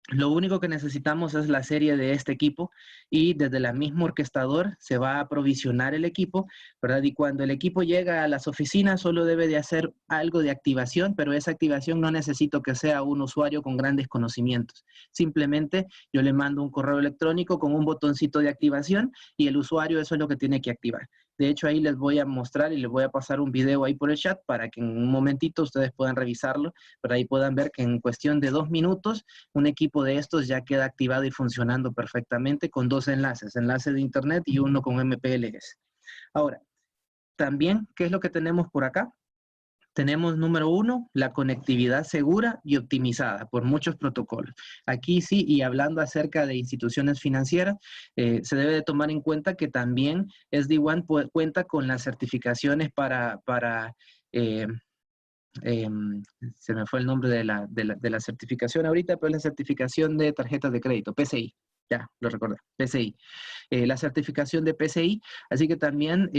[SPEAKER 2] lo único que necesitamos es la serie de este equipo y desde el mismo orquestador se va a aprovisionar el equipo, ¿verdad? Y cuando el equipo llega a las oficinas solo debe de hacer algo de activación, pero esa activación no necesito que sea un usuario con grandes conocimientos. Simplemente yo le mando un correo electrónico con un botoncito de activación y el usuario eso es lo que tiene que activar. De hecho, ahí les voy a mostrar y les voy a pasar un video ahí por el chat para que en un momentito ustedes puedan revisarlo, pero ahí puedan ver que en cuestión de 2 minutos un equipo de estos ya queda activado y funcionando perfectamente con 2 enlaces, enlace de internet y uno con MPLS. Ahora, también, ¿qué es lo que tenemos por acá? Tenemos, número uno, la conectividad segura y optimizada por muchos protocolos. Aquí sí, y hablando acerca de instituciones financieras, se debe de tomar en cuenta que también SD-WAN cuenta con las certificaciones se me fue el nombre de la certificación ahorita, pero es la certificación de tarjetas de crédito, PCI. Ya, lo recordé, PCI. La certificación de PCI, así que también,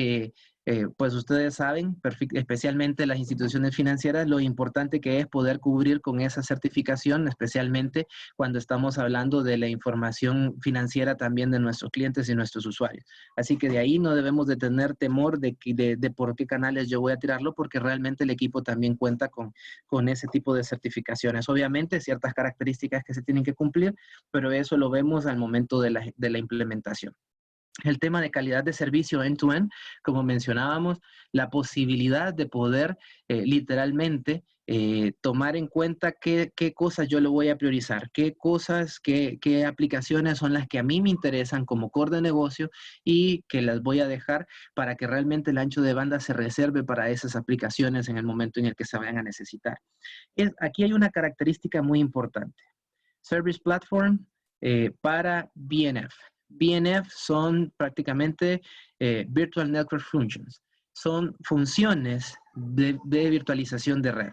[SPEAKER 2] pues ustedes saben, especialmente las instituciones financieras, lo importante que es poder cubrir con esa certificación, especialmente cuando estamos hablando de la información financiera también de nuestros clientes y nuestros usuarios. Así que de ahí no debemos de tener temor de por qué canales yo voy a tirarlo, porque realmente el equipo también cuenta con ese tipo de certificaciones. Obviamente, ciertas características que se tienen que cumplir, pero eso lo vemos al momento de la implementación. El tema de calidad de servicio end-to-end, como mencionábamos, la posibilidad de poder literalmente tomar en cuenta qué cosas yo le voy a priorizar, qué aplicaciones son las que a mí me interesan como core de negocio y que las voy a dejar para que realmente el ancho de banda se reserve para esas aplicaciones en el momento en el que se vayan a necesitar. Aquí hay una característica muy importante. Service Platform para VNF. VNF son prácticamente Virtual Network Functions. Son funciones de virtualización de red.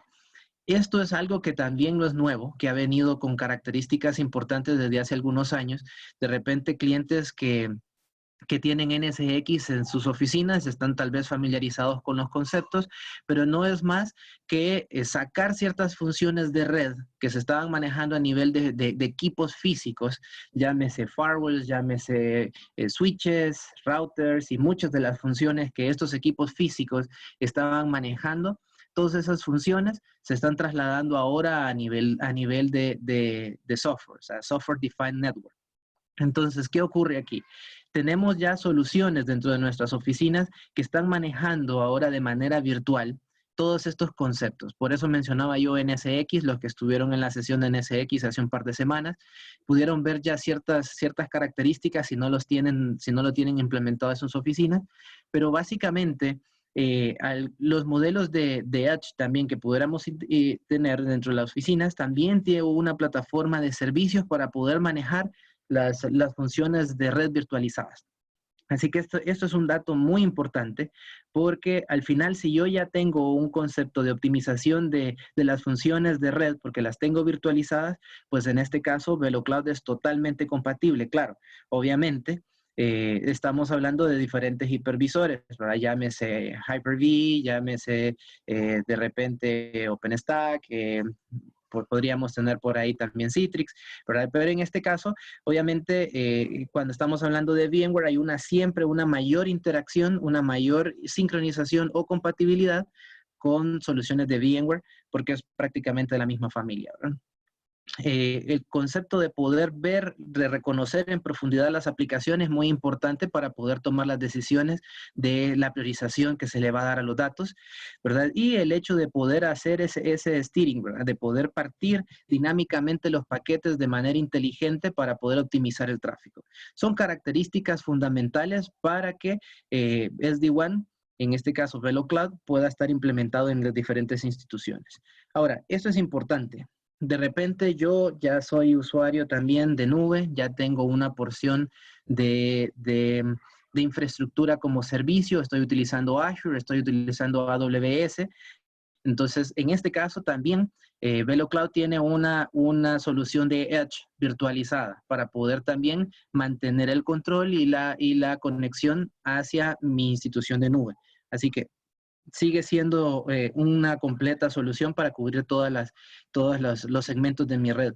[SPEAKER 2] Esto es algo que también no es nuevo, que ha venido con características importantes desde hace algunos años. De repente, clientes que tienen NSX en sus oficinas, están tal vez familiarizados con los conceptos, pero no es más que sacar ciertas funciones de red que se estaban manejando a nivel de equipos físicos, llámese firewalls, llámese switches, routers y muchas de las funciones que estos equipos físicos estaban manejando. Todas esas funciones se están trasladando ahora a nivel de software, o sea, Software Defined Network. Entonces, ¿qué ocurre aquí? Tenemos ya soluciones dentro de nuestras oficinas que están manejando ahora de manera virtual todos estos conceptos. Por eso mencionaba yo NSX, los que estuvieron en la sesión de NSX hace un par de semanas, pudieron ver ya ciertas características si no lo tienen implementado en sus oficinas, pero básicamente los modelos de Edge también que pudiéramos tener dentro de las oficinas, también tiene una plataforma de servicios para poder manejar las funciones de red virtualizadas. Así que esto es un dato muy importante porque al final si yo ya tengo un concepto de optimización de las funciones de red porque las tengo virtualizadas, pues en este caso VeloCloud es totalmente compatible. Claro, obviamente estamos hablando de diferentes hipervisores, ¿verdad? Llámese Hyper-V, llámese de repente OpenStack, podríamos tener por ahí también Citrix, ¿verdad? Pero en este caso, obviamente, cuando estamos hablando de VMware, hay siempre una mayor interacción, una mayor sincronización o compatibilidad con soluciones de VMware, porque es prácticamente la misma familia, ¿verdad? el concepto de poder ver, de reconocer en profundidad las aplicaciones es muy importante para poder tomar las decisiones de la priorización que se le va a dar a los datos, ¿verdad? Y el hecho de poder hacer ese steering, ¿verdad? De poder partir dinámicamente los paquetes de manera inteligente para poder optimizar el tráfico. Son características fundamentales para que SD-WAN, en este caso VeloCloud, pueda estar implementado en las diferentes instituciones. Ahora, esto es importante. De repente yo ya soy usuario también de nube, ya tengo una porción de infraestructura como servicio, estoy utilizando Azure, estoy utilizando AWS. Entonces, en este caso también, VeloCloud tiene una solución de Edge virtualizada para poder también mantener el control y la conexión hacia mi institución de nube. Así que sigue siendo una completa solución para cubrir todos los segmentos de mi red.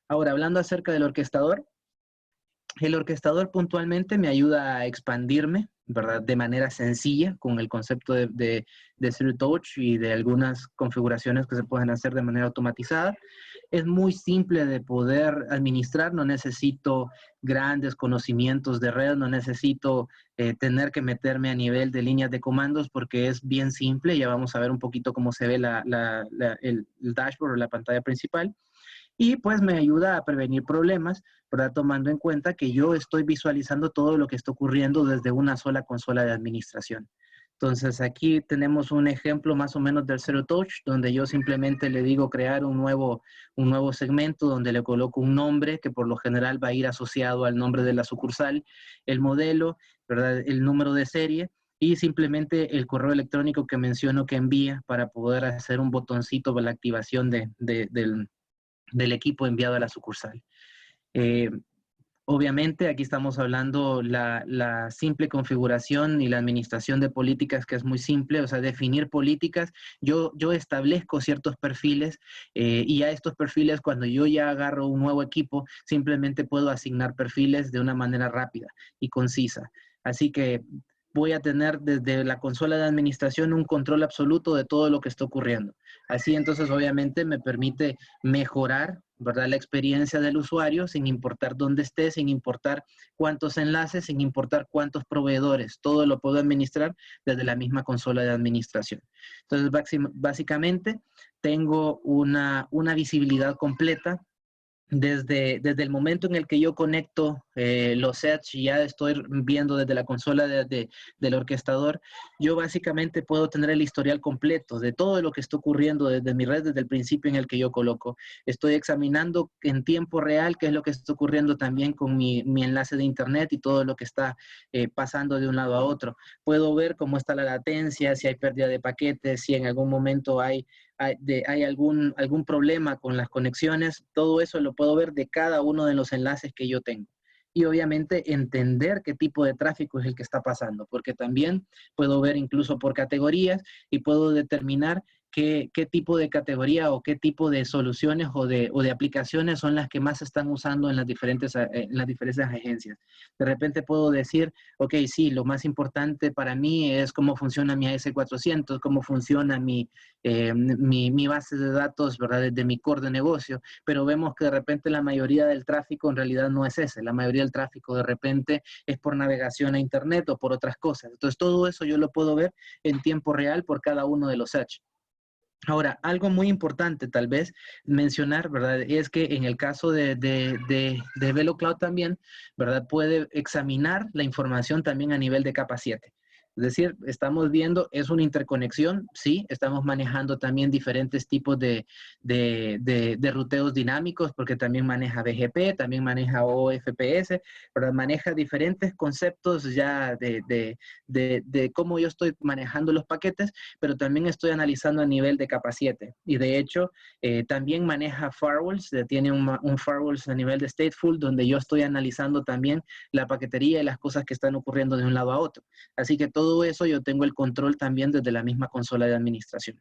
[SPEAKER 2] Ahora, hablando acerca del orquestador, el orquestador puntualmente me ayuda a expandirme, ¿verdad? De manera sencilla con el concepto de Zero Touch y de algunas configuraciones que se pueden hacer de manera automatizada. Es muy simple de poder administrar, no necesito grandes conocimientos de red, no necesito tener que meterme a nivel de líneas de comandos porque es bien simple. Ya vamos a ver un poquito cómo se ve el dashboard o la pantalla principal. Y pues me ayuda a prevenir problemas, ¿verdad? Tomando en cuenta que yo estoy visualizando todo lo que está ocurriendo desde una sola consola de administración. Entonces aquí tenemos un ejemplo más o menos del Zero Touch, donde yo simplemente le digo crear un nuevo segmento, donde le coloco un nombre que por lo general va a ir asociado al nombre de la sucursal, el modelo, ¿verdad? El número de serie y simplemente el correo electrónico que menciono que envía para poder hacer un botoncito para la activación del equipo enviado a la sucursal. Obviamente aquí estamos hablando la simple configuración y la administración de políticas, que es muy simple, o sea, definir políticas. Yo establezco ciertos perfiles y a estos perfiles, cuando yo ya agarro un nuevo equipo, simplemente puedo asignar perfiles de una manera rápida y concisa. Así que voy a tener desde la consola de administración un control absoluto de todo lo que está ocurriendo. Así entonces obviamente me permite mejorar, ¿verdad?, la experiencia del usuario sin importar dónde esté, sin importar cuántos enlaces, sin importar cuántos proveedores. Todo lo puedo administrar desde la misma consola de administración. Entonces básicamente tengo una visibilidad completa desde el momento en el que yo conecto los sets y ya estoy viendo desde la consola del orquestador, yo básicamente puedo tener el historial completo de todo lo que está ocurriendo desde mi red, desde el principio en el que yo coloco. Estoy examinando en tiempo real qué es lo que está ocurriendo también con mi enlace de internet y todo lo que está pasando de un lado a otro. Puedo ver cómo está la latencia, si hay pérdida de paquetes, si en algún momento hay algún problema con las conexiones. Todo eso lo puedo ver de cada uno de los enlaces que yo tengo. Y obviamente entender qué tipo de tráfico es el que está pasando, porque también puedo ver incluso por categorías y puedo determinar qué tipo de categoría o qué tipo de soluciones o de aplicaciones son las que más se están usando en las diferentes agencias. De repente puedo decir, ok, sí, lo más importante para mí es cómo funciona mi AS400, cómo funciona mi base de datos, ¿verdad?, de mi core de negocio, pero vemos que de repente la mayoría del tráfico en realidad no es ese. La mayoría del tráfico de repente es por navegación a internet o por otras cosas. Entonces todo eso yo lo puedo ver en tiempo real por cada uno de los edge. Ahora, algo muy importante tal vez mencionar, ¿verdad?, es que en el caso de VeloCloud también, ¿verdad?, puede examinar la información también a nivel de capa 7. Es decir, estamos viendo, es una interconexión, sí, estamos manejando también diferentes tipos de ruteos dinámicos, porque también maneja BGP, también maneja OFPS, pero maneja diferentes conceptos ya de cómo yo estoy manejando los paquetes, pero también estoy analizando a nivel de capa 7. Y de hecho, también maneja firewalls, tiene un firewalls a nivel de stateful, donde yo estoy analizando también la paquetería y las cosas que están ocurriendo de un lado a otro. Así que todo eso yo tengo el control también desde la misma consola de administración.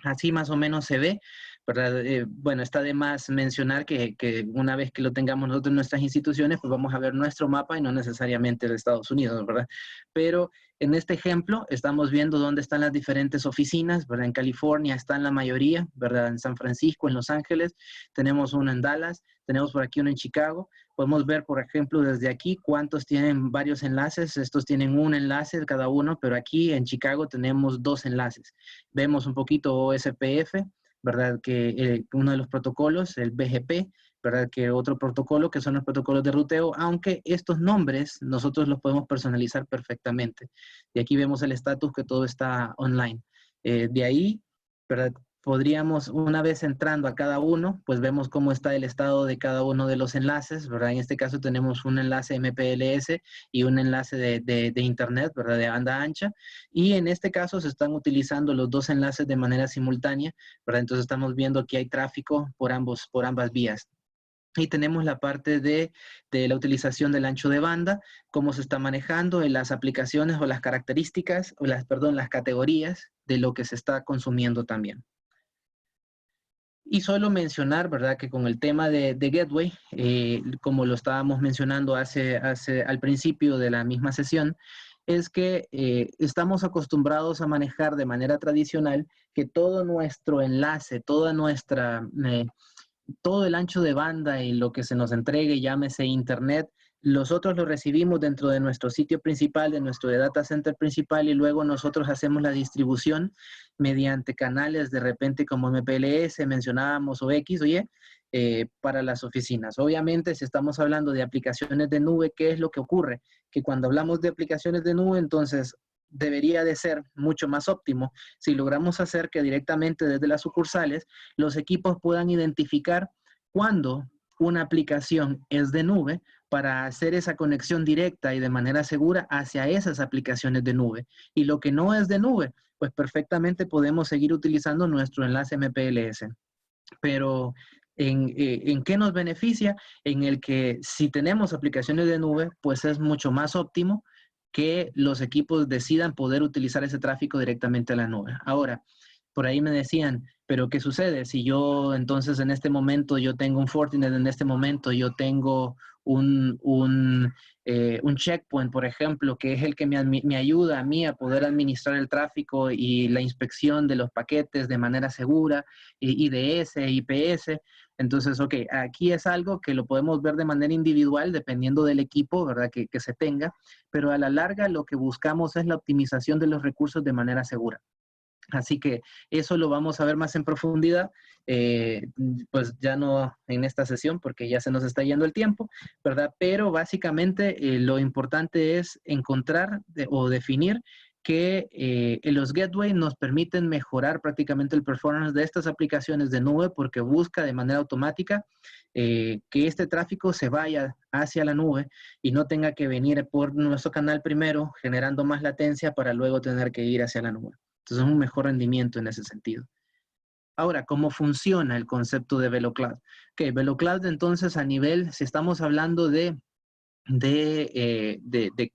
[SPEAKER 2] Así más o menos se ve, ¿verdad? Bueno, está de más mencionar que una vez que lo tengamos nosotros en nuestras instituciones, pues vamos a ver nuestro mapa y no necesariamente de Estados Unidos, ¿verdad? Pero en este ejemplo estamos viendo dónde están las diferentes oficinas, ¿verdad? En California están la mayoría, ¿verdad? En San Francisco, en Los Ángeles, tenemos uno en Dallas, tenemos por aquí uno en Chicago. Podemos ver, por ejemplo, desde aquí cuántos tienen varios enlaces. Estos tienen un enlace cada uno, pero aquí en Chicago tenemos 2 enlaces. Vemos un poquito OSPF, ¿verdad? Que uno de los protocolos, el BGP, ¿verdad? Que otro protocolo, que son los protocolos de ruteo, aunque estos nombres nosotros los podemos personalizar perfectamente. Y aquí vemos el estatus que todo está online. De ahí, ¿verdad? Podríamos, una vez entrando a cada uno, pues vemos cómo está el estado de cada uno de los enlaces, ¿verdad? En este caso tenemos un enlace MPLS y un enlace de internet, ¿verdad? De banda ancha. Y en este caso se están utilizando los 2 enlaces de manera simultánea, ¿verdad? Entonces estamos viendo que hay tráfico por ambas vías. Y tenemos la parte de la utilización del ancho de banda, cómo se está manejando en las aplicaciones o las características, o las categorías de lo que se está consumiendo también. Y solo mencionar, ¿verdad? Que con el tema de Gateway, como lo estábamos mencionando al principio de la misma sesión, es que estamos acostumbrados a manejar de manera tradicional que todo nuestro enlace, todo el ancho de banda y lo que se nos entregue, llámese internet, nosotros lo recibimos dentro de nuestro sitio principal, de nuestro data center principal, y luego nosotros hacemos la distribución mediante canales de repente como MPLS, mencionábamos, o X o Y, para las oficinas. Obviamente, si estamos hablando de aplicaciones de nube, ¿qué es lo que ocurre? Que cuando hablamos de aplicaciones de nube, entonces debería de ser mucho más óptimo si logramos hacer que directamente desde las sucursales los equipos puedan identificar cuándo una aplicación es de nube para hacer esa conexión directa y de manera segura hacia esas aplicaciones de nube. Y lo que no es de nube, pues perfectamente podemos seguir utilizando nuestro enlace MPLS. Pero ¿en qué nos beneficia? En el que si tenemos aplicaciones de nube, pues es mucho más óptimo que los equipos decidan poder utilizar ese tráfico directamente a la nube. Ahora, por ahí me decían, pero ¿qué sucede? Si yo entonces en este momento yo tengo un Fortinet, en este momento yo tengo un checkpoint, por ejemplo, que es el que me ayuda a mí a poder administrar el tráfico y la inspección de los paquetes de manera segura, IDS, IPS. Entonces, ok, aquí es algo que lo podemos ver de manera individual dependiendo del equipo, ¿verdad? Que se tenga, pero a la larga lo que buscamos es la optimización de los recursos de manera segura. Así que eso lo vamos a ver más en profundidad, pues ya no en esta sesión porque ya se nos está yendo el tiempo, ¿verdad? Pero básicamente lo importante es encontrar o definir que los gateway nos permiten mejorar prácticamente el performance de estas aplicaciones de nube porque busca de manera automática que este tráfico se vaya hacia la nube y no tenga que venir por nuestro canal primero generando más latencia para luego tener que ir hacia la nube. Entonces, un mejor rendimiento en ese sentido. Ahora, ¿cómo funciona el concepto de VeloCloud? Ok, VeloCloud, entonces, a nivel, si estamos hablando de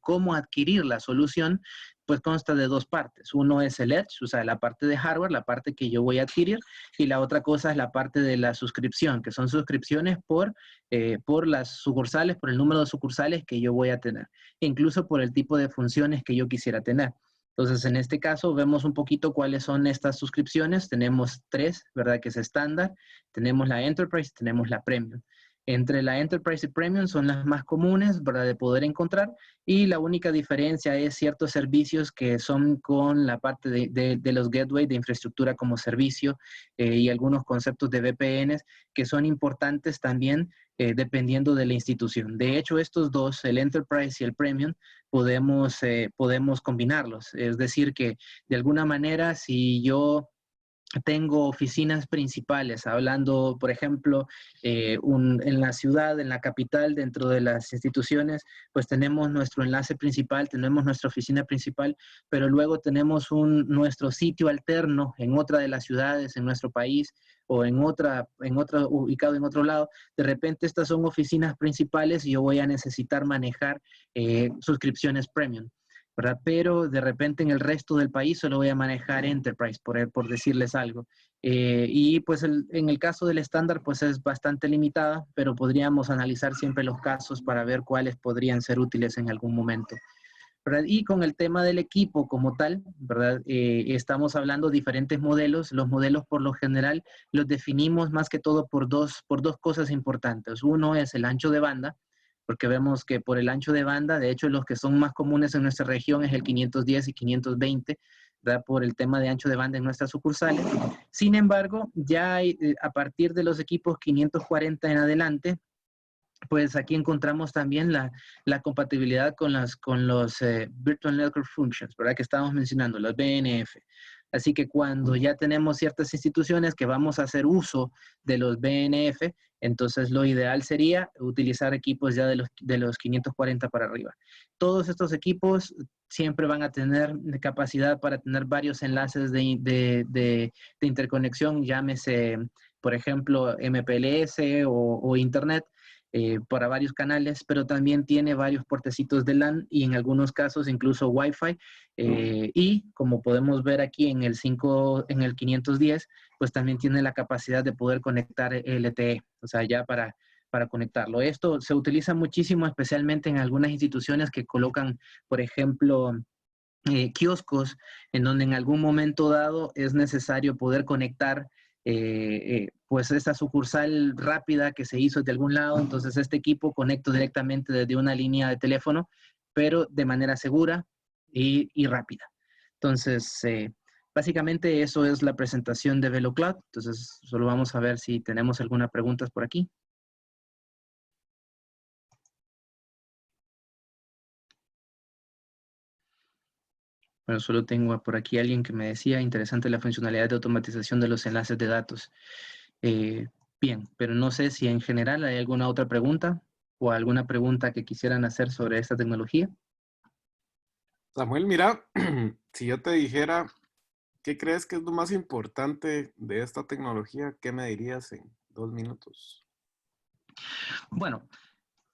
[SPEAKER 2] cómo adquirir la solución, pues consta de 2 partes. Uno es el Edge, o sea, la parte de hardware, la parte que yo voy a adquirir, y la otra cosa es la parte de la suscripción, que son suscripciones por las sucursales, por el número de sucursales que yo voy a tener, incluso por el tipo de funciones que yo quisiera tener. Entonces, en este caso, vemos un poquito cuáles son estas suscripciones. Tenemos 3, ¿verdad? Que es estándar. Tenemos la Enterprise, tenemos la Premium. Entre la Enterprise y Premium son las más comunes, ¿verdad? De poder encontrar. Y la única diferencia es ciertos servicios que son con la parte de los gateway, de infraestructura como servicio, y algunos conceptos de VPNs que son importantes también dependiendo de la institución. De hecho, estos 2, el Enterprise y el Premium, podemos combinarlos. Es decir, que de alguna manera, si yo tengo oficinas principales, hablando, por ejemplo, en la ciudad, en la capital, dentro de las instituciones, pues tenemos nuestro enlace principal, tenemos nuestra oficina principal, pero luego tenemos nuestro sitio alterno en otra de las ciudades, en nuestro país, o ubicado en otro lado. De repente estas son oficinas principales y yo voy a necesitar manejar suscripciones premium, ¿verdad? Pero de repente en el resto del país solo voy a manejar Enterprise, por decirles algo. Y pues en el caso del estándar, pues es bastante limitada, pero podríamos analizar siempre los casos para ver cuáles podrían ser útiles en algún momento, ¿verdad? Y con el tema del equipo como tal, ¿verdad? Estamos hablando de diferentes modelos. Los modelos por lo general los definimos más que todo por dos cosas importantes. Uno es el ancho de banda, porque vemos que por el ancho de banda, de hecho los que son más comunes en nuestra región es el 510 y 520, ¿verdad? Por el tema de ancho de banda en nuestras sucursales. Sin embargo, ya hay, a partir de los equipos 540 en adelante, pues aquí encontramos también la compatibilidad con los Virtual Network Functions, ¿verdad? Que estábamos mencionando, los BNF. Así que cuando ya tenemos ciertas instituciones que vamos a hacer uso de los BNF, entonces lo ideal sería utilizar equipos ya de los 540 para arriba. Todos estos equipos siempre van a tener capacidad para tener varios enlaces de interconexión, llámese, por ejemplo, MPLS o Internet, para varios canales, pero también tiene varios portecitos de LAN y en algunos casos incluso Wi-Fi. Y como podemos ver aquí en en el 510, pues también tiene la capacidad de poder conectar LTE, o sea, ya para conectarlo. Esto se utiliza muchísimo, especialmente en algunas instituciones que colocan, por ejemplo, kioscos en donde en algún momento dado es necesario poder conectar pues esta sucursal rápida que se hizo de algún lado. Entonces este equipo conecto directamente desde una línea de teléfono, pero de manera segura y rápida. Entonces, básicamente eso es la presentación de VeloCloud. Entonces, solo vamos a ver si tenemos algunas preguntas por aquí. Bueno, solo tengo por aquí alguien que me decía, interesante la funcionalidad de automatización de los enlaces de datos. Bien, pero no sé si en general hay alguna otra pregunta o alguna pregunta que quisieran hacer sobre esta tecnología.
[SPEAKER 1] Samuel, mira, si yo te dijera, ¿qué crees que es lo más importante de esta tecnología? ¿Qué me dirías en 2 minutos?
[SPEAKER 2] Bueno,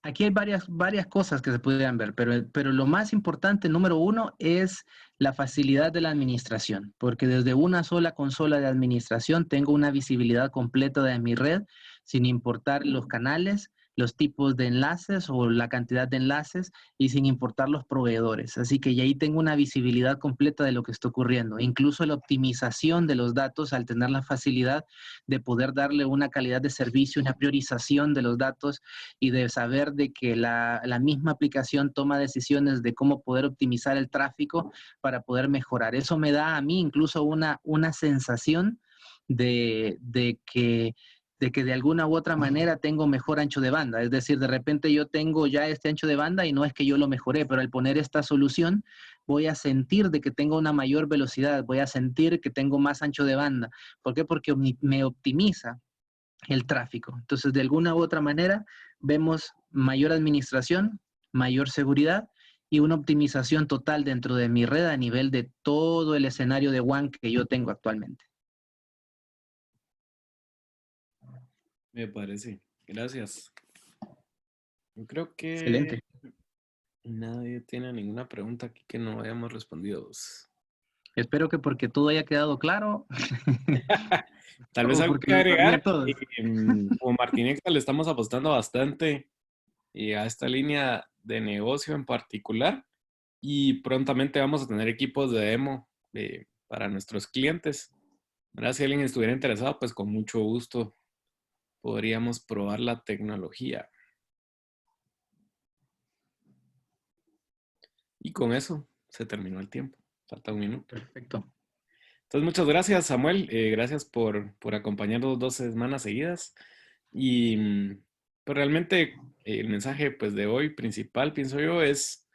[SPEAKER 2] aquí hay varias cosas que se podrían ver, pero lo más importante, número uno, es la facilidad de la administración, porque desde una sola consola de administración tengo una visibilidad completa de mi red, sin importar los canales, los tipos de enlaces o la cantidad de enlaces y sin importar los proveedores. Así que ya ahí tengo una visibilidad completa de lo que está ocurriendo. Incluso la optimización de los datos al tener la facilidad de poder darle una calidad de servicio, una priorización de los datos y de saber de que la misma aplicación toma decisiones de cómo poder optimizar el tráfico para poder mejorar. Eso me da a mí incluso una sensación de que de alguna u otra manera tengo mejor ancho de banda. Es decir, de repente yo tengo ya este ancho de banda y no es que yo lo mejoré, pero al poner esta solución voy a sentir de que tengo una mayor velocidad, voy a sentir que tengo más ancho de banda. ¿Por qué? Porque me optimiza el tráfico. Entonces, de alguna u otra manera, vemos mayor administración, mayor seguridad y una optimización total dentro de mi red a nivel de todo el escenario de WAN que yo tengo actualmente.
[SPEAKER 1] Me parece. Gracias. Yo creo que
[SPEAKER 2] Excelente.
[SPEAKER 1] nadie tiene ninguna pregunta aquí que no hayamos respondido.
[SPEAKER 2] Espero que porque todo haya quedado claro
[SPEAKER 1] Tal vez
[SPEAKER 2] o
[SPEAKER 1] algo
[SPEAKER 2] porque
[SPEAKER 1] que
[SPEAKER 2] los dormí a
[SPEAKER 1] agregar.
[SPEAKER 2] todos.
[SPEAKER 1] Como Martinexa le estamos apostando bastante a esta línea de negocio en particular y prontamente vamos a tener equipos de demo para nuestros clientes. ¿Verdad? Si alguien estuviera interesado, pues con mucho gusto podríamos probar la tecnología. Y con eso se terminó el tiempo. Falta 1 minuto.
[SPEAKER 2] Perfecto.
[SPEAKER 1] Entonces, muchas gracias, Samuel. Gracias por acompañarnos 2 semanas seguidas. Y pues realmente el mensaje pues, de hoy principal, pienso yo, es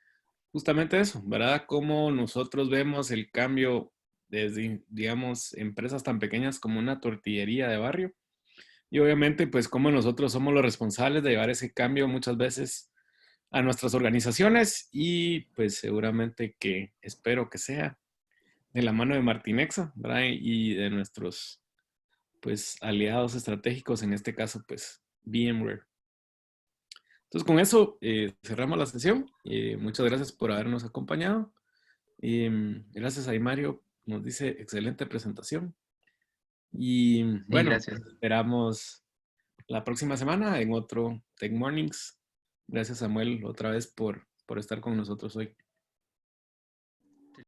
[SPEAKER 1] justamente eso, ¿verdad? Cómo nosotros vemos el cambio desde, digamos, empresas tan pequeñas como una tortillería de barrio. Y obviamente, pues, cómo nosotros somos los responsables de llevar ese cambio muchas veces a nuestras organizaciones y pues seguramente que espero que sea de la mano de Martinexa, ¿verdad? Y de nuestros pues aliados estratégicos, en este caso pues VMware. Entonces con eso cerramos la sesión. Muchas gracias por habernos acompañado Y gracias a Mario, nos dice excelente presentación. Y
[SPEAKER 2] Sí,
[SPEAKER 1] bueno,
[SPEAKER 2] gracias.
[SPEAKER 1] esperamos la próxima semana en otro Tech Mornings. Gracias, Samuel, otra vez por estar con nosotros hoy.